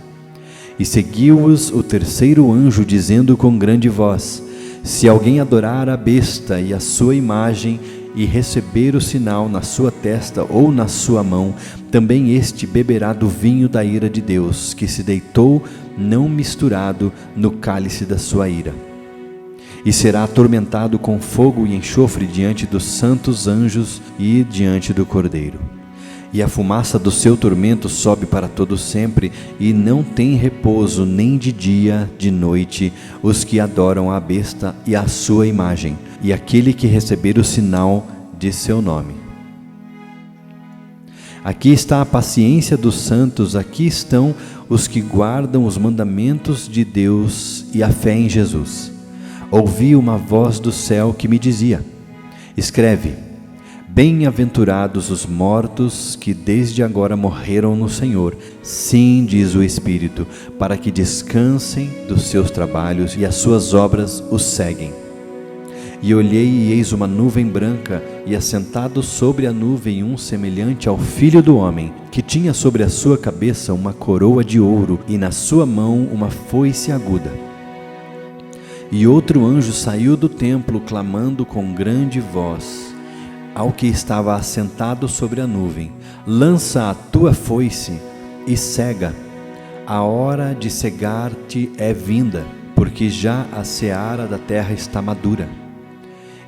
E seguiu-os o terceiro anjo, dizendo com grande voz: Se alguém adorar a besta e a sua imagem e receber o sinal na sua testa ou na sua mão, também este beberá do vinho da ira de Deus, que se deitou não misturado no cálice da sua ira. E será atormentado com fogo e enxofre diante dos santos anjos e diante do Cordeiro. E a fumaça do seu tormento sobe para todo sempre, e não tem repouso nem de dia, de noite, os que adoram a besta e a sua imagem, e aquele que receber o sinal de seu nome. Aqui está a paciência dos santos, aqui estão os que guardam os mandamentos de Deus e a fé em Jesus. Ouvi uma voz do céu que me dizia: escreve, bem-aventurados os mortos que desde agora morreram no Senhor. Sim, diz o Espírito, para que descansem dos seus trabalhos e as suas obras os seguem. E olhei e eis uma nuvem branca, e assentado sobre a nuvem um semelhante ao Filho do Homem, que tinha sobre a sua cabeça uma coroa de ouro e na sua mão uma foice aguda. E outro anjo saiu do templo clamando com grande voz ao que estava assentado sobre a nuvem: lança a tua foice e cega, a hora de cegar-te é vinda, porque já a seara da terra está madura.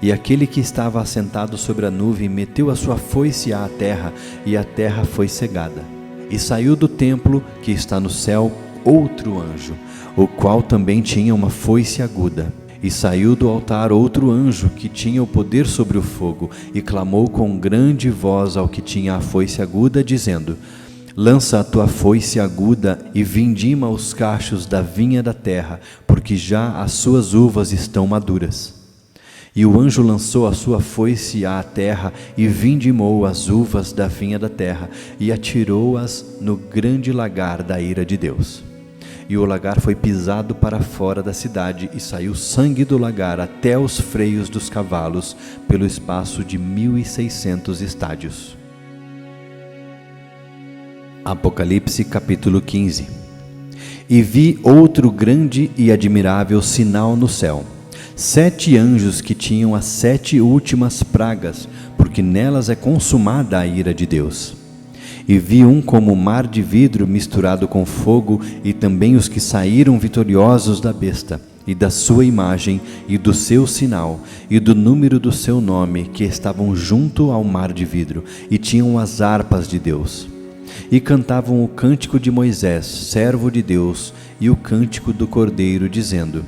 E aquele que estava assentado sobre a nuvem meteu a sua foice à terra, e a terra foi cegada. E saiu do templo que está no céu outro anjo, o qual também tinha uma foice aguda. E saiu do altar outro anjo que tinha o poder sobre o fogo, e clamou com grande voz ao que tinha a foice aguda, dizendo: lança a tua foice aguda e vindima os cachos da vinha da terra, porque já as suas uvas estão maduras. E o anjo lançou a sua foice à terra e vindimou as uvas da vinha da terra e atirou-as no grande lagar da ira de Deus. E o lagar foi pisado para fora da cidade, e saiu sangue do lagar até os freios dos cavalos, pelo espaço de 1.600 estádios. Apocalipse capítulo 15. E vi outro grande e admirável sinal no céu: 7 anjos que tinham as 7 últimas pragas, porque nelas é consumada a ira de Deus. E vi um como mar de vidro misturado com fogo, e também os que saíram vitoriosos da besta, e da sua imagem, e do seu sinal, e do número do seu nome, que estavam junto ao mar de vidro, e tinham as harpas de Deus. E cantavam o cântico de Moisés, servo de Deus, e o cântico do Cordeiro, dizendo: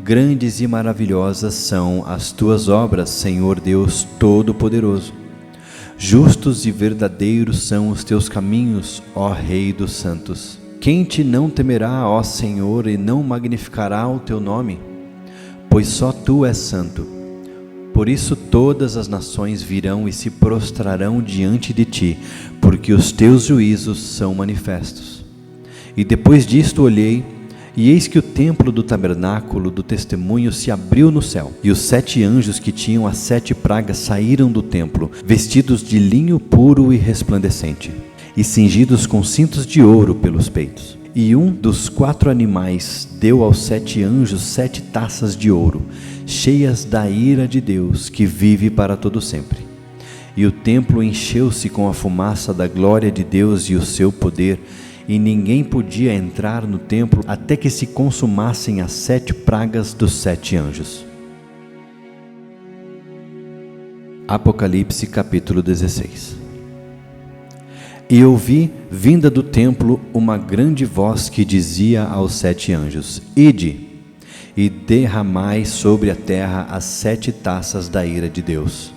grandes e maravilhosas são as tuas obras, Senhor Deus Todo-Poderoso. Justos e verdadeiros são os teus caminhos, ó Rei dos santos. Quem te não temerá, ó Senhor, e não magnificará o teu nome? Pois só tu és santo. Por isso todas as nações virão e se prostrarão diante de ti, porque os teus juízos são manifestos. E depois disto olhei, e eis que o templo do tabernáculo do testemunho se abriu no céu, e os 7 anjos que tinham as 7 pragas saíram do templo, vestidos de linho puro e resplandecente, e cingidos com cintos de ouro pelos peitos. E um dos 4 animais deu aos 7 anjos 7 taças de ouro, cheias da ira de Deus, que vive para todo sempre. E o templo encheu-se com a fumaça da glória de Deus e o seu poder, e ninguém podia entrar no templo até que se consumassem as 7 pragas dos 7 anjos. Apocalipse capítulo 16. E ouvi, vinda do templo, uma grande voz que dizia aos 7 anjos: ide, e derramai sobre a terra as 7 taças da ira de Deus.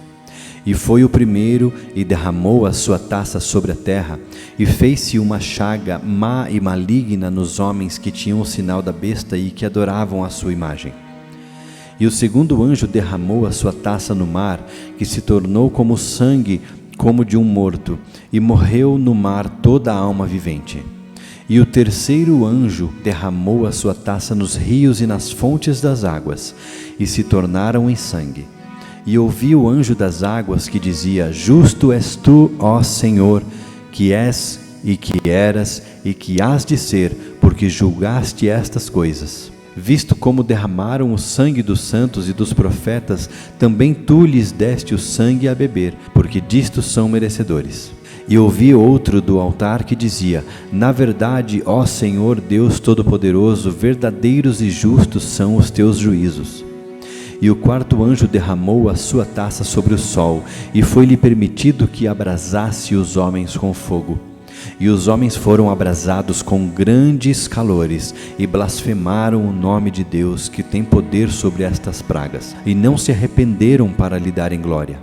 E foi o primeiro, e derramou a sua taça sobre a terra, e fez-se uma chaga má e maligna nos homens que tinham o sinal da besta e que adoravam a sua imagem. E o segundo anjo derramou a sua taça no mar, que se tornou como sangue, como de um morto, e morreu no mar toda a alma vivente. E o terceiro anjo derramou a sua taça nos rios e nas fontes das águas, e se tornaram em sangue. E ouvi o anjo das águas que dizia: justo és tu, ó Senhor, que és e que eras e que hás de ser, porque julgaste estas coisas. visto como derramaram o sangue dos santos e dos profetas, também tu lhes deste o sangue a beber, porque disto são merecedores. E ouvi outro do altar que dizia: na verdade, ó Senhor Deus Todo-Poderoso, verdadeiros e justos são os teus juízos. E o quarto anjo derramou a sua taça sobre o sol, e foi-lhe permitido que abrasasse os homens com fogo. E os homens foram abrasados com grandes calores, e blasfemaram o nome de Deus, que tem poder sobre estas pragas, e não se arrependeram para lhe darem glória.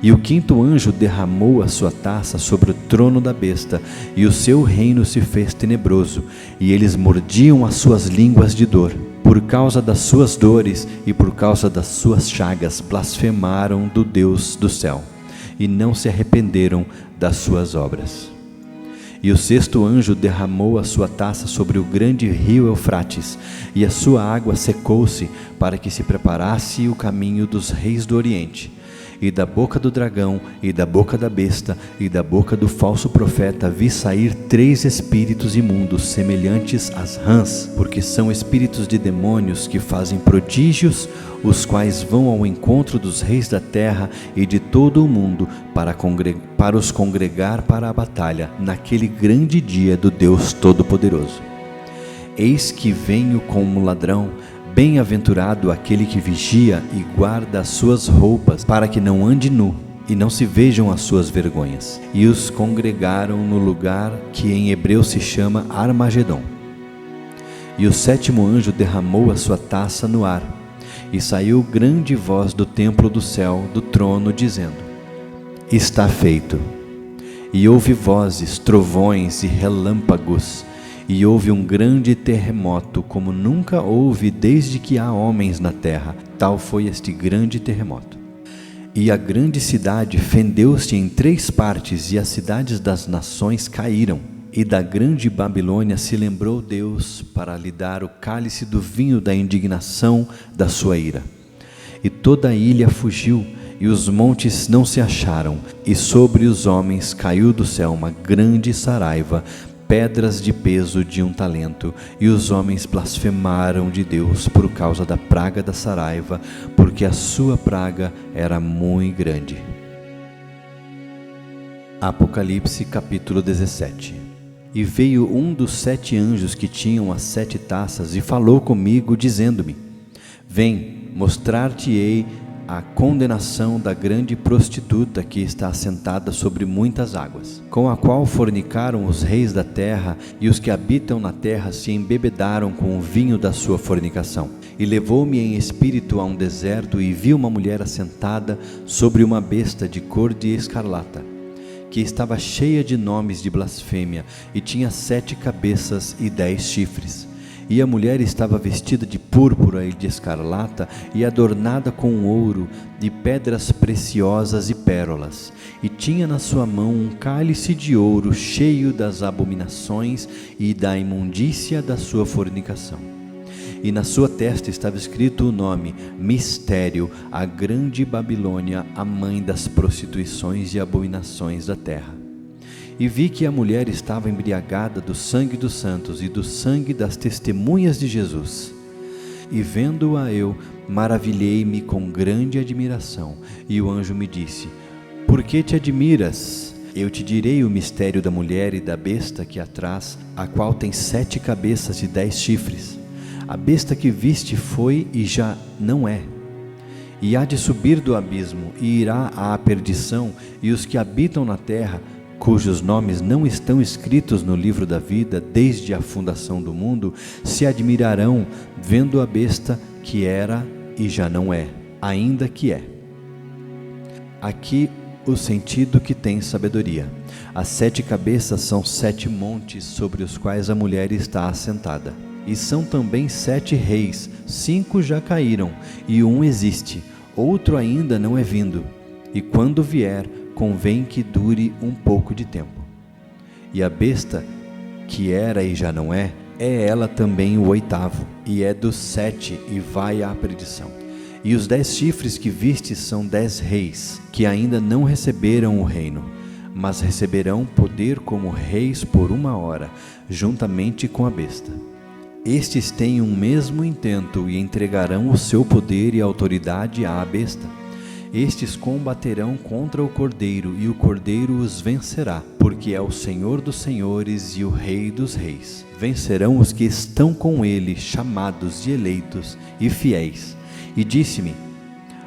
E o quinto anjo derramou a sua taça sobre o trono da besta, e o seu reino se fez tenebroso, e eles mordiam as suas línguas de dor. Por causa das suas dores e por causa das suas chagas, blasfemaram do Deus do céu, e não se arrependeram das suas obras. E o sexto anjo derramou a sua taça sobre o grande rio Eufrates, e a sua água secou-se, para que se preparasse o caminho dos reis do Oriente. E da boca do dragão, e da boca da besta, e da boca do falso profeta vi sair 3 espíritos imundos, semelhantes às rãs, porque são espíritos de demônios que fazem prodígios, os quais vão ao encontro dos reis da terra e de todo o mundo, para os congregar para a batalha, naquele grande dia do Deus Todo-Poderoso. Eis que venho como ladrão. Bem-aventurado aquele que vigia e guarda as suas roupas, para que não ande nu e não se vejam as suas vergonhas. E os congregaram no lugar que em hebreu se chama Armagedon. E o sétimo anjo derramou a sua taça no ar, e saiu grande voz do templo do céu, do trono, dizendo: está feito. E houve vozes, trovões e relâmpagos, e houve um grande terremoto, como nunca houve desde que há homens na terra. Tal foi este grande terremoto. E a grande cidade fendeu-se em 3 partes, e as cidades das nações caíram. E da grande Babilônia se lembrou Deus para lhe dar o cálice do vinho da indignação da sua ira. E toda a ilha fugiu, e os montes não se acharam, e sobre os homens caiu do céu uma grande saraiva, pedras de peso de 1 talento, e os homens blasfemaram de Deus por causa da praga da saraiva, porque a sua praga era muito grande. Apocalipse capítulo 17. E veio um dos 7 anjos que tinham as 7 taças, e falou comigo, dizendo-me: vem, mostrar-te-ei a condenação da grande prostituta que está assentada sobre muitas águas, com a qual fornicaram os reis da terra, e os que habitam na terra se embebedaram com o vinho da sua fornicação. E levou-me em espírito a um deserto, e vi uma mulher assentada sobre uma besta de cor de escarlata, que estava cheia de nomes de blasfêmia, e tinha 7 cabeças e 10 chifres. E a mulher estava vestida de púrpura e de escarlata, e adornada com ouro, de pedras preciosas e pérolas. E tinha na sua mão um cálice de ouro cheio das abominações e da imundícia da sua fornicação. E na sua testa estava escrito o nome: Mistério, a grande Babilônia, a mãe das prostituições e abominações da terra. E vi que a mulher estava embriagada do sangue dos santos e do sangue das testemunhas de Jesus. E vendo-a eu, maravilhei-me com grande admiração. E o anjo me disse: por que te admiras? Eu te direi o mistério da mulher e da besta que a traz, a qual tem 7 cabeças e 10 chifres. A besta que viste foi e já não é, e há de subir do abismo, e irá à perdição, e os que habitam na terra, cujos nomes não estão escritos no livro da vida desde a fundação do mundo, se admirarão vendo a besta que era e já não é, ainda que é. Aqui o sentido que tem sabedoria. As 7 cabeças são 7 montes sobre os quais a mulher está assentada. E são também 7 reis, 5 já caíram, e 1 existe, outro ainda não é vindo. E quando vier, convém que dure um pouco de tempo. E a besta, que era e já não é ela também o 8º, e é dos 7, e vai à perdição. E os 10 chifres que vistes são 10 reis, que ainda não receberam o reino, mas receberão poder como reis por 1 hora, juntamente com a besta. Estes têm um mesmo intento e entregarão o seu poder e autoridade à besta. Estes combaterão contra o Cordeiro, e o Cordeiro os vencerá, porque é o Senhor dos senhores e o Rei dos reis. Vencerão os que estão com ele, chamados de eleitos e fiéis. E disse-me: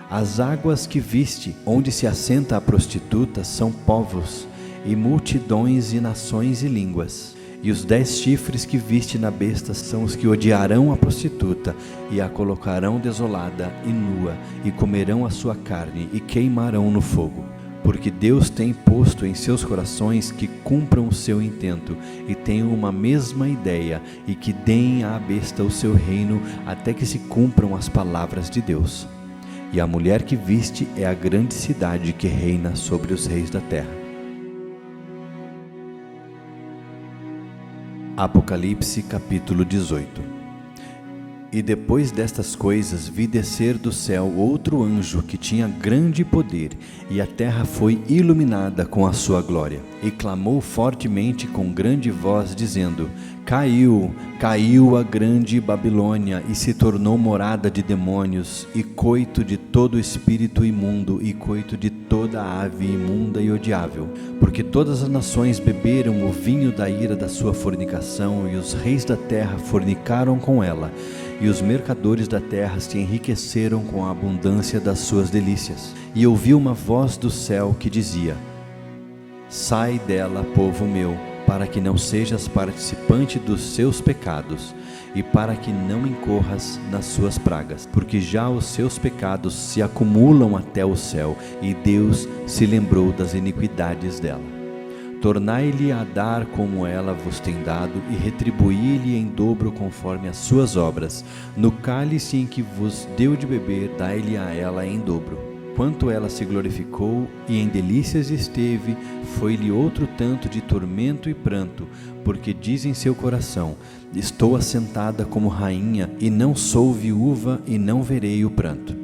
as águas que viste, onde se assenta a prostituta, são povos, e multidões e nações e línguas. E os 10 chifres que viste na besta são os que odiarão a prostituta, e a colocarão desolada e nua, e comerão a sua carne, e queimarão no fogo. Porque Deus tem posto em seus corações que cumpram o seu intento, e tenham uma mesma ideia, e que deem à besta o seu reino, até que se cumpram as palavras de Deus. E a mulher que viste é a grande cidade que reina sobre os reis da terra. Apocalipse capítulo 18. E depois destas coisas vi descer do céu outro anjo que tinha grande poder, e a terra foi iluminada com a sua glória. E clamou fortemente com grande voz, dizendo: Caiu, caiu a grande Babilônia, e se tornou morada de demônios, e coito de todo espírito imundo, e coito de toda ave imunda e odiável. Porque todas as nações beberam o vinho da ira da sua fornicação, e os reis da terra fornicaram com ela, e os mercadores da terra se enriqueceram com a abundância das suas delícias. E ouvi uma voz do céu que dizia: Sai dela, povo meu, para que não sejas participante dos seus pecados, e para que não incorras nas suas pragas, porque já os seus pecados se acumulam até o céu, e Deus se lembrou das iniquidades dela. Tornai-lhe a dar como ela vos tem dado, e retribuí-lhe em dobro conforme as suas obras. No cálice em que vos deu de beber, dai-lhe a ela em dobro. Quanto ela se glorificou e em delícias esteve, foi-lhe outro tanto de tormento e pranto, porque diz em seu coração: Estou assentada como rainha, e não sou viúva, e não verei o pranto.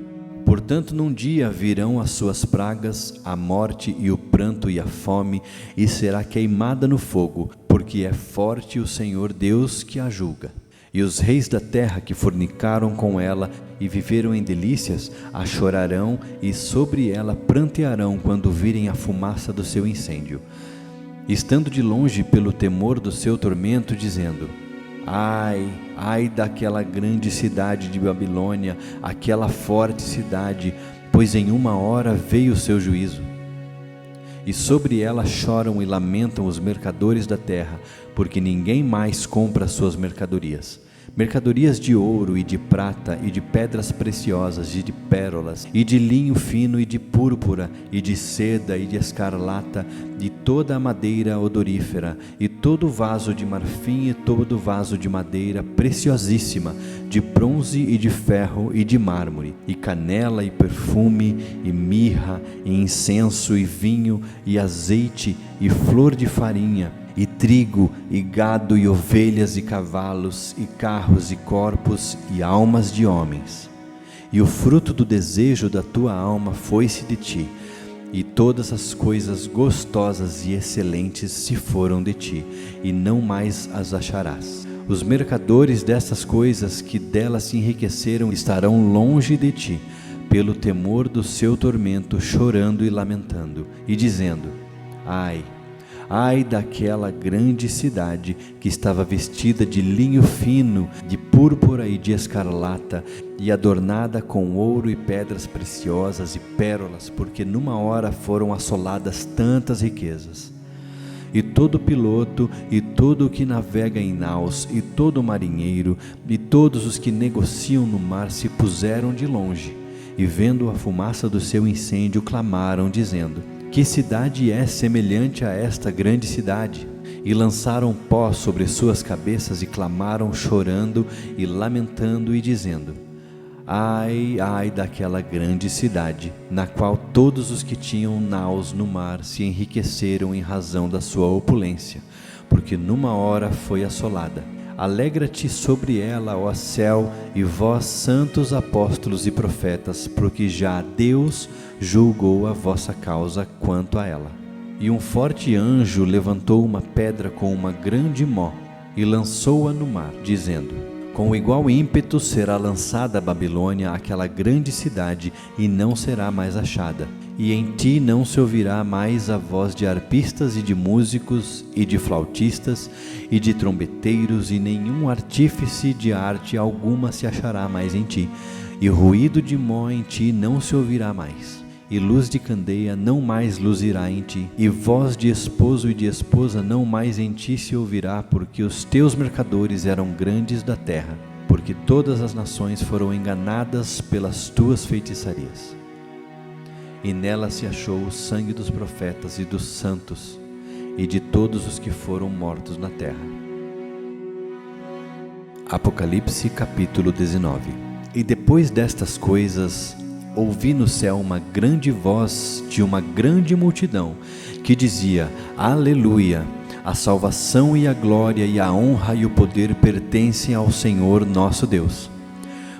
Portanto, num dia virão as suas pragas, a morte e o pranto e a fome, e será queimada no fogo, porque é forte o Senhor Deus que a julga. E os reis da terra que fornicaram com ela e viveram em delícias, a chorarão e sobre ela prantearão quando virem a fumaça do seu incêndio, estando de longe pelo temor do seu tormento, dizendo: Ai, ai daquela grande cidade de Babilônia, aquela forte cidade, pois em uma hora veio o seu juízo. E sobre ela choram e lamentam os mercadores da terra, porque ninguém mais compra suas mercadorias. Mercadorias de ouro e de prata e de pedras preciosas e de pérolas e de linho fino e de púrpura e de seda e de escarlata, de toda a madeira odorífera e todo vaso de marfim e todo vaso de madeira preciosíssima, de bronze e de ferro e de mármore, e canela e perfume e mirra e incenso e vinho e azeite e flor de farinha, e trigo, e gado, e ovelhas, e cavalos, e carros, e corpos, e almas de homens. E o fruto do desejo da tua alma foi-se de ti, e todas as coisas gostosas e excelentes se foram de ti, e não mais as acharás. Os mercadores dessas coisas que delas se enriqueceram estarão longe de ti, pelo temor do seu tormento, chorando e lamentando, e dizendo: Ai, ai daquela grande cidade que estava vestida de linho fino, de púrpura e de escarlata, e adornada com ouro e pedras preciosas e pérolas, porque numa hora foram assoladas tantas riquezas. E todo piloto, e todo o que navega em naus, e todo marinheiro, e todos os que negociam no mar se puseram de longe, e vendo a fumaça do seu incêndio, clamaram, dizendo: Que cidade é semelhante a esta grande cidade? E lançaram pó sobre suas cabeças e clamaram, chorando e lamentando e dizendo: Ai, ai daquela grande cidade, na qual todos os que tinham naus no mar se enriqueceram em razão da sua opulência, porque numa hora foi assolada. Alegra-te sobre ela, ó céu, e vós, santos apóstolos e profetas, porque já Deus julgou a vossa causa quanto a ela. E um forte anjo levantou uma pedra com uma grande mó, e lançou-a no mar, dizendo: Com igual ímpeto será lançada a Babilônia, aquela grande cidade, e não será mais achada. E em ti não se ouvirá mais a voz de arpistas e de músicos e de flautistas e de trombeteiros, e nenhum artífice de arte alguma se achará mais em ti. E ruído de mó em ti não se ouvirá mais. E luz de candeia não mais luzirá em ti, e voz de esposo e de esposa não mais em ti se ouvirá, porque os teus mercadores eram grandes da terra, porque todas as nações foram enganadas pelas tuas feitiçarias. E nela se achou o sangue dos profetas e dos santos, e de todos os que foram mortos na terra. Apocalipse capítulo 19. E depois destas coisas, ouvi no céu uma grande voz de uma grande multidão, que dizia: Aleluia! A salvação e a glória e a honra e o poder pertencem ao Senhor nosso Deus.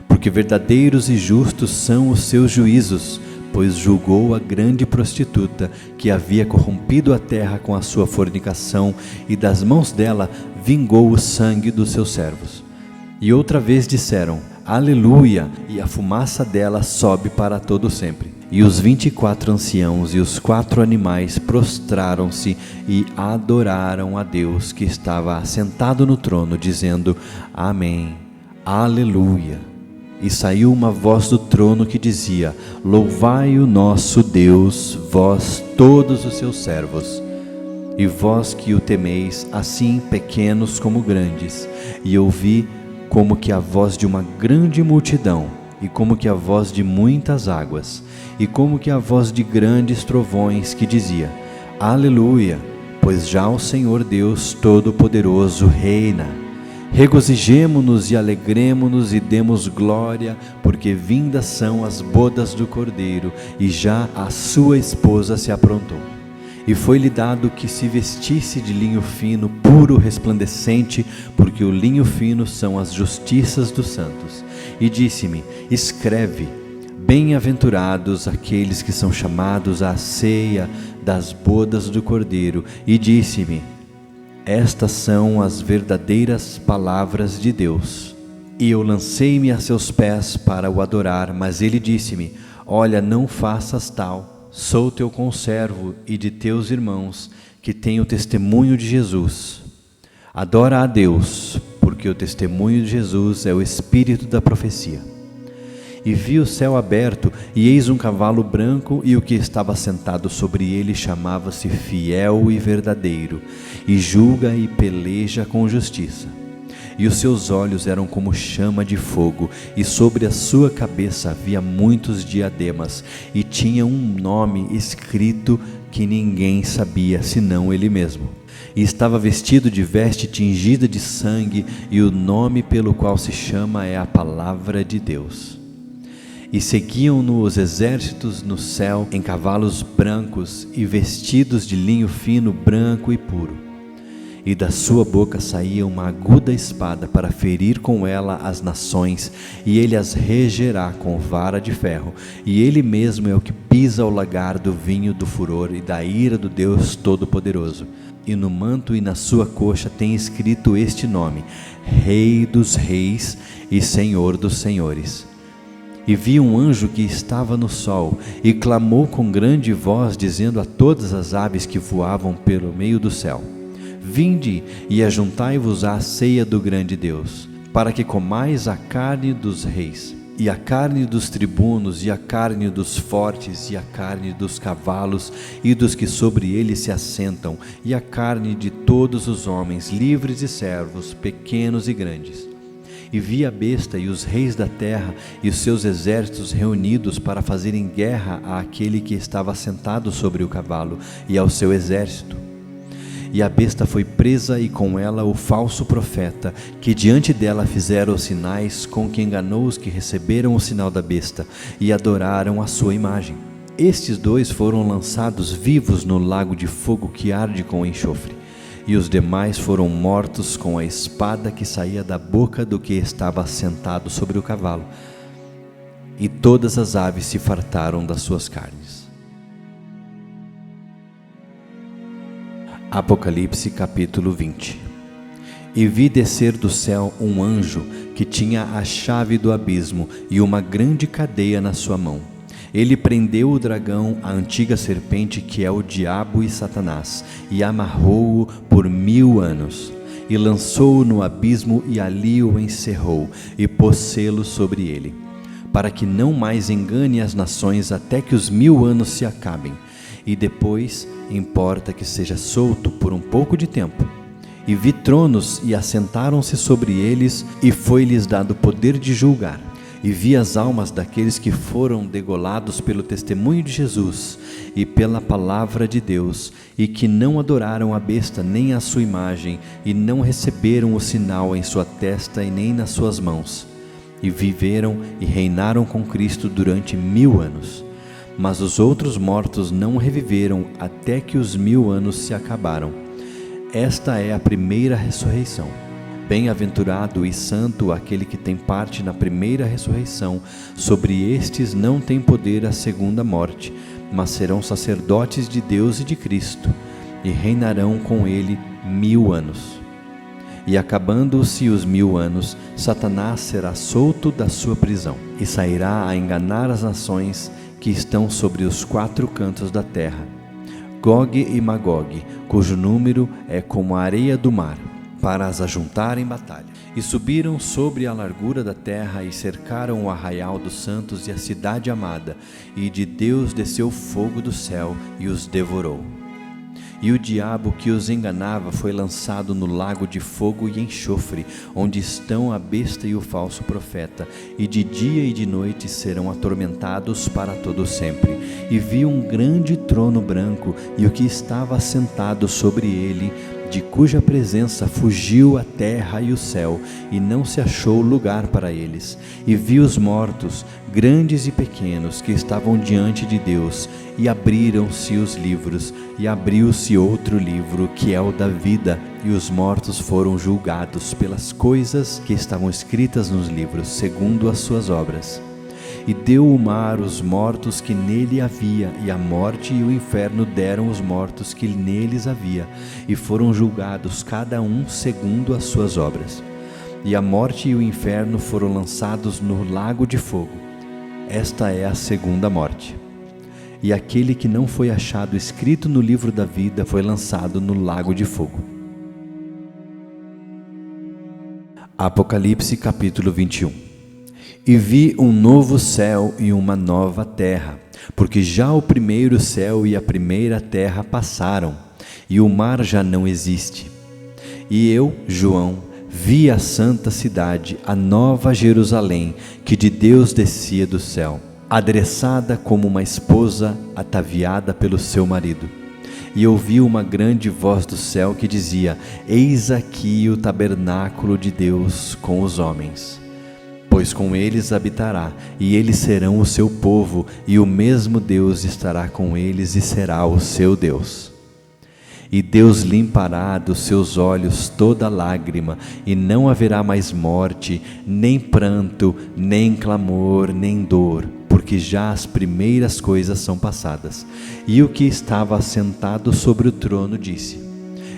Porque verdadeiros e justos são os seus juízos, pois julgou a grande prostituta que havia corrompido a terra com a sua fornicação, e das mãos dela vingou o sangue dos seus servos. E outra vez disseram: Aleluia! E a fumaça dela sobe para todo sempre. E os 24 anciãos e os 4 animais prostraram-se e adoraram a Deus que estava assentado no trono, dizendo: Amém, Aleluia! E saiu uma voz do trono que dizia: Louvai o nosso Deus, vós todos os seus servos, e vós que o temeis, assim pequenos como grandes. E ouvi como que a voz de uma grande multidão, e como que a voz de muitas águas, e como que a voz de grandes trovões, que dizia: Aleluia, pois já o Senhor Deus Todo-Poderoso reina. Regozijemo-nos e alegremo-nos e demos glória, porque vindas são as bodas do Cordeiro, e já a sua esposa se aprontou. E foi-lhe dado que se vestisse de linho fino, puro, resplandecente, porque o linho fino são as justiças dos santos. E disse-me: Escreve: Bem-aventurados aqueles que são chamados à ceia das bodas do Cordeiro. E disse-me: Estas são as verdadeiras palavras de Deus. E eu lancei-me a seus pés para o adorar, mas ele disse-me: Olha, não faças tal. Sou teu conservo e de teus irmãos, que têm o testemunho de Jesus. Adora a Deus, porque o testemunho de Jesus é o espírito da profecia. E vi o céu aberto, e eis um cavalo branco, e o que estava sentado sobre ele chamava-se Fiel e Verdadeiro, e julga e peleja com justiça. E os seus olhos eram como chama de fogo, e sobre a sua cabeça havia muitos diademas, e tinha um nome escrito que ninguém sabia, senão ele mesmo. E estava vestido de veste tingida de sangue, e o nome pelo qual se chama é a Palavra de Deus. E seguiam-no os exércitos no céu em cavalos brancos e vestidos de linho fino, branco e puro. E da sua boca saía uma aguda espada para ferir com ela as nações, e ele as regerá com vara de ferro, e ele mesmo é o que pisa o lagar do vinho do furor e da ira do Deus Todo-Poderoso. E no manto e na sua coxa tem escrito este nome: Rei dos Reis e Senhor dos Senhores. E vi um anjo que estava no sol, e clamou com grande voz, dizendo a todas as aves que voavam pelo meio do céu: Vinde e ajuntai-vos à ceia do grande Deus, para que comais a carne dos reis, e a carne dos tribunos, e a carne dos fortes, e a carne dos cavalos, e dos que sobre eles se assentam, e a carne de todos os homens, livres e servos, pequenos e grandes. E vi a besta e os reis da terra e os seus exércitos reunidos para fazerem guerra àquele que estava sentado sobre o cavalo e ao seu exército. E a besta foi presa, e com ela o falso profeta, que diante dela fizera os sinais, com que enganou os que receberam o sinal da besta e adoraram a sua imagem. Estes dois foram lançados vivos no lago de fogo que arde com enxofre, e os demais foram mortos com a espada que saía da boca do que estava sentado sobre o cavalo, e todas as aves se fartaram das suas carnes. Apocalipse capítulo 20. E vi descer do céu um anjo que tinha a chave do abismo e uma grande cadeia na sua mão. Ele prendeu o dragão, a antiga serpente, que é o diabo e Satanás, e amarrou-o por 1000 anos. E lançou-o no abismo e ali o encerrou, e pôs selo sobre ele, para que não mais engane as nações até que os 1000 anos se acabem. E depois importa que seja solto por um pouco de tempo. E vi tronos, e assentaram-se sobre eles, e foi-lhes dado poder de julgar. E vi as almas daqueles que foram degolados pelo testemunho de Jesus e pela palavra de Deus, e que não adoraram a besta nem a sua imagem, e não receberam o sinal em sua testa e nem nas suas mãos. E viveram e reinaram com Cristo durante 1000 anos. Mas os outros mortos não reviveram até que os 1000 anos se acabaram. Esta é a primeira ressurreição. Bem-aventurado e santo aquele que tem parte na primeira ressurreição. Sobre estes não tem poder a segunda morte, mas serão sacerdotes de Deus e de Cristo, e reinarão com ele 1000 anos. E acabando-se os 1000 anos, Satanás será solto da sua prisão, e sairá a enganar as nações que estão sobre os 4 cantos da terra, Gog e Magog, cujo número é como a areia do mar, para as ajuntar em batalha. E subiram sobre a largura da terra e cercaram o arraial dos santos e a cidade amada, e de Deus desceu fogo do céu e os devorou. E o diabo que os enganava foi lançado no lago de fogo e enxofre, onde estão a besta e o falso profeta, e de dia e de noite serão atormentados para todo sempre. E vi um grande trono branco, e o que estava assentado sobre ele, de cuja presença fugiu a terra e o céu, e não se achou lugar para eles. E vi os mortos, grandes e pequenos, que estavam diante de Deus, e abriram-se os livros, e abriu-se outro livro, que é o da vida, e os mortos foram julgados pelas coisas que estavam escritas nos livros, segundo as suas obras. E deu o mar os mortos que nele havia, e a morte e o inferno deram os mortos que neles havia, e foram julgados cada um segundo as suas obras. E a morte e o inferno foram lançados no lago de fogo. Esta é a segunda morte. E aquele que não foi achado escrito no livro da vida foi lançado no lago de fogo. Apocalipse capítulo 21. E vi um novo céu e uma nova terra, porque já o primeiro céu e a primeira terra passaram, e o mar já não existe. E eu, João, vi a santa cidade, a nova Jerusalém, que de Deus descia do céu, adereçada como uma esposa ataviada pelo seu marido. E ouvi uma grande voz do céu que dizia: Eis aqui o tabernáculo de Deus com os homens. Pois com eles habitará, e eles serão o seu povo, e o mesmo Deus estará com eles e será o seu Deus. E Deus limpará dos seus olhos toda lágrima, e não haverá mais morte, nem pranto, nem clamor, nem dor, porque já as primeiras coisas são passadas. E o que estava assentado sobre o trono disse: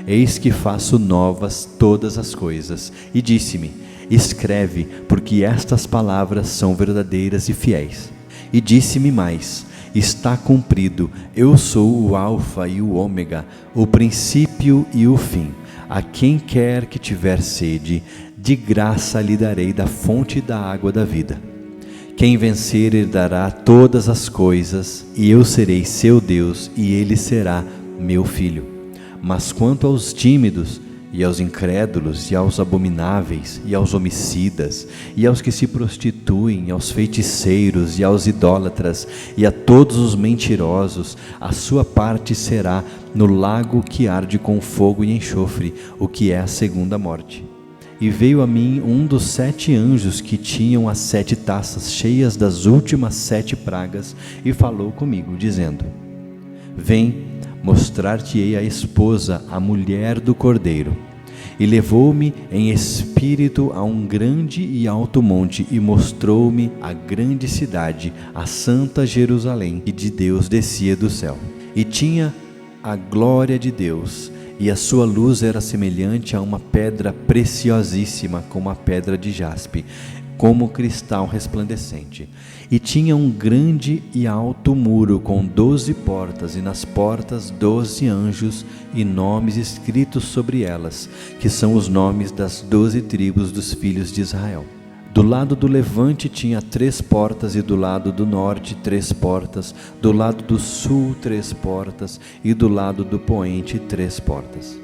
Eis que faço novas todas as coisas. E disse-me: Escreve, porque estas palavras são verdadeiras e fiéis. E disse-me mais: Está cumprido, eu sou o Alfa e o Ômega, o princípio e o fim. A quem quer que tiver sede, de graça lhe darei da fonte da água da vida. Quem vencer herdará todas as coisas, e eu serei seu Deus, e ele será meu filho. Mas quanto aos tímidos, e aos incrédulos, e aos abomináveis, e aos homicidas, e aos que se prostituem, aos feiticeiros, e aos idólatras, e a todos os mentirosos, a sua parte será no lago que arde com fogo e enxofre, o que é a segunda morte. E veio a mim um dos 7 anjos que tinham as 7 taças cheias das últimas 7 pragas, e falou comigo, dizendo: Vem, mostrar-te-ei a esposa, a mulher do Cordeiro. E levou-me em espírito a um grande e alto monte, e mostrou-me a grande cidade, a santa Jerusalém, que de Deus descia do céu. E tinha a glória de Deus, e a sua luz era semelhante a uma pedra preciosíssima, como a pedra de jaspe, como cristal resplandecente. E tinha um grande e alto muro com 12 portas, e nas portas 12 anjos e nomes escritos sobre elas, que são os nomes das 12 tribos dos filhos de Israel. Do lado do levante tinha 3 portas, e do lado do norte 3 portas, do lado do sul 3 portas, e do lado do poente 3 portas.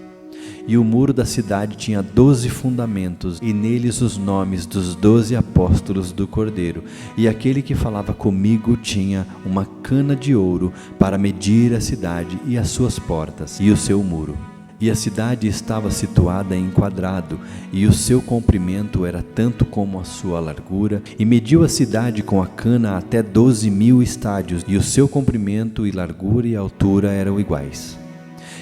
E o muro da cidade tinha 12 fundamentos, e neles os nomes dos 12 apóstolos do Cordeiro. E aquele que falava comigo tinha uma cana de ouro para medir a cidade e as suas portas, e o seu muro. E a cidade estava situada em quadrado, e o seu comprimento era tanto como a sua largura, e mediu a cidade com a cana até 12.000 estádios, e o seu comprimento e largura e altura eram iguais.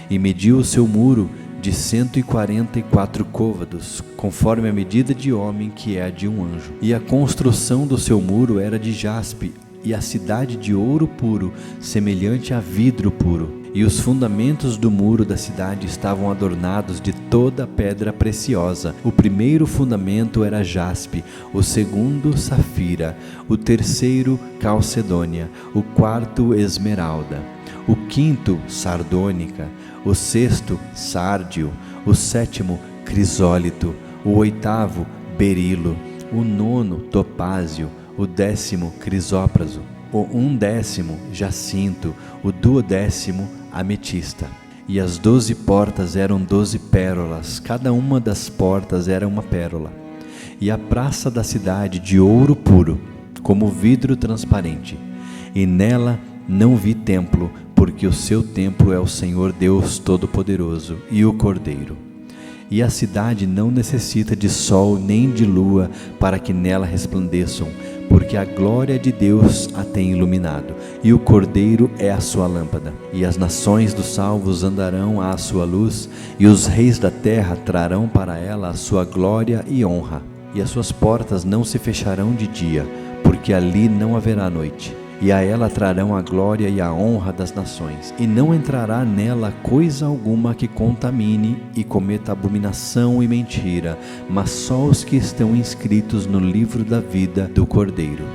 E mediu o seu muro de 144 côvados, conforme a medida de homem, que é a de um anjo. E a construção do seu muro era de jaspe, e a cidade de ouro puro, semelhante a vidro puro. E os fundamentos do muro da cidade estavam adornados de toda pedra preciosa. O primeiro fundamento era jaspe, o segundo safira, o terceiro calcedônia, o quarto esmeralda, o quinto sardônica, o sexto sárdio, o sétimo crisólito, o oitavo berilo, o nono topázio, o 10º crisópraso, o 11º jacinto, o 12º ametista. E as 12 portas eram 12 pérolas, cada uma das portas era uma pérola. E a praça da cidade de ouro puro, como vidro transparente. E nela não vi templo, porque o seu templo é o Senhor Deus Todo-Poderoso e o Cordeiro. E a cidade não necessita de sol nem de lua para que nela resplandeçam, porque a glória de Deus a tem iluminado, e o Cordeiro é a sua lâmpada. E as nações dos salvos andarão à sua luz, e os reis da terra trarão para ela a sua glória e honra. E as suas portas não se fecharão de dia, porque ali não haverá noite. E a ela trarão a glória e a honra das nações, e não entrará nela coisa alguma que contamine e cometa abominação e mentira, mas só os que estão inscritos no livro da vida do Cordeiro.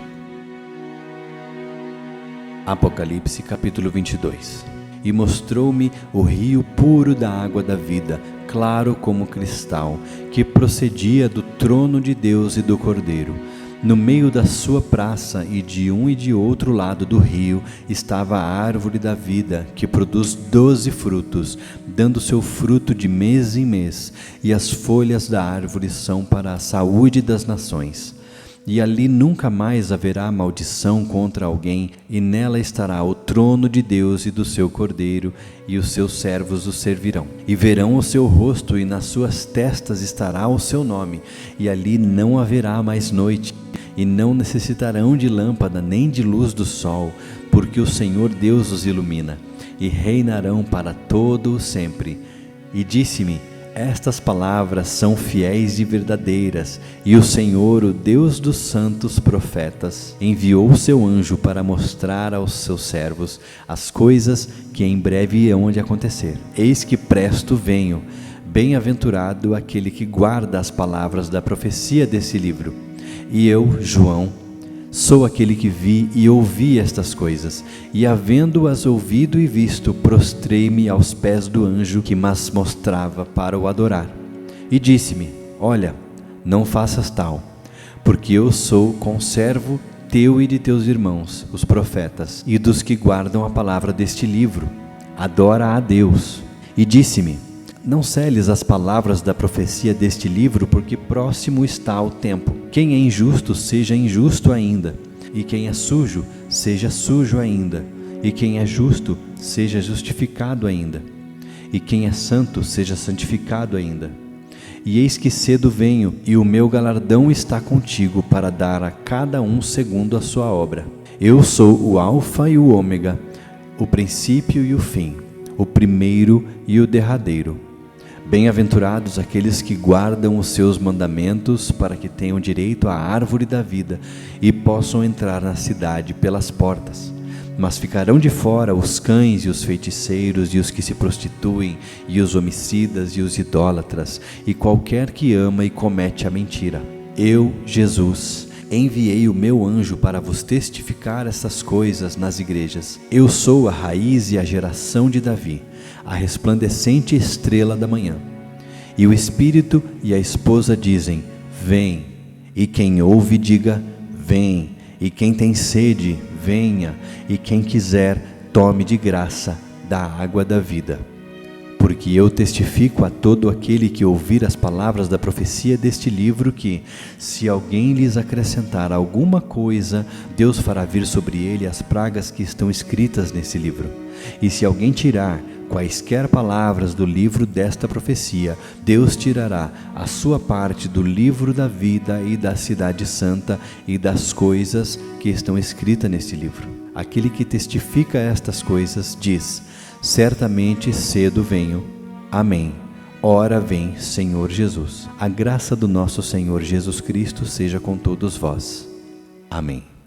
Apocalipse capítulo 22. E mostrou-me o rio puro da água da vida, claro como cristal, que procedia do trono de Deus e do Cordeiro. No meio da sua praça, e de um e de outro lado do rio, estava a árvore da vida, que produz 12 frutos, dando seu fruto de mês em mês, e as folhas da árvore são para a saúde das nações. E ali nunca mais haverá maldição contra alguém, e nela estará o trono de Deus e do seu Cordeiro, e os seus servos o servirão. E verão o seu rosto, e nas suas testas estará o seu nome, e ali não haverá mais noite, e não necessitarão de lâmpada nem de luz do sol, porque o Senhor Deus os ilumina, e reinarão para todo o sempre. E disse-me: estas palavras são fiéis e verdadeiras, e o Senhor, o Deus dos santos profetas, enviou o seu anjo para mostrar aos seus servos as coisas que em breve hão de acontecer. Eis que presto venho. Bem-aventurado aquele que guarda as palavras da profecia desse livro. E eu, João, sou aquele que vi e ouvi estas coisas, e havendo-as ouvido e visto, prostrei-me aos pés do anjo que mas mostrava para o adorar. E disse-me: olha, não faças tal, porque eu sou conservo teu e de teus irmãos, os profetas, e dos que guardam a palavra deste livro. Adora a Deus. E disse-me: não seles as palavras da profecia deste livro, porque próximo está o tempo. Quem é injusto, seja injusto ainda, e quem é sujo, seja sujo ainda, e quem é justo, seja justificado ainda, e quem é santo, seja santificado ainda. E eis que cedo venho, e o meu galardão está contigo, para dar a cada um segundo a sua obra. Eu sou o Alfa e o Ômega, o princípio e o fim, o primeiro e o derradeiro. Bem-aventurados aqueles que guardam os seus mandamentos, para que tenham direito à árvore da vida e possam entrar na cidade pelas portas. Mas ficarão de fora os cães e os feiticeiros e os que se prostituem e os homicidas e os idólatras e qualquer que ama e comete a mentira. Eu, Jesus, enviei o meu anjo para vos testificar essas coisas nas igrejas. Eu sou a raiz e a geração de Davi, a resplandecente estrela da manhã. E o Espírito e a esposa dizem: vem. E quem ouve diga: vem. E quem tem sede, venha. E quem quiser, tome de graça da água da vida. Porque eu testifico a todo aquele que ouvir as palavras da profecia deste livro que, se alguém lhes acrescentar alguma coisa, Deus fará vir sobre ele as pragas que estão escritas nesse livro. E se alguém tirar quaisquer palavras do livro desta profecia, Deus tirará a sua parte do livro da vida e da cidade santa e das coisas que estão escritas neste livro. Aquele que testifica estas coisas diz: certamente cedo venho. Amém. Ora vem, Senhor Jesus. A graça do nosso Senhor Jesus Cristo seja com todos vós. Amém.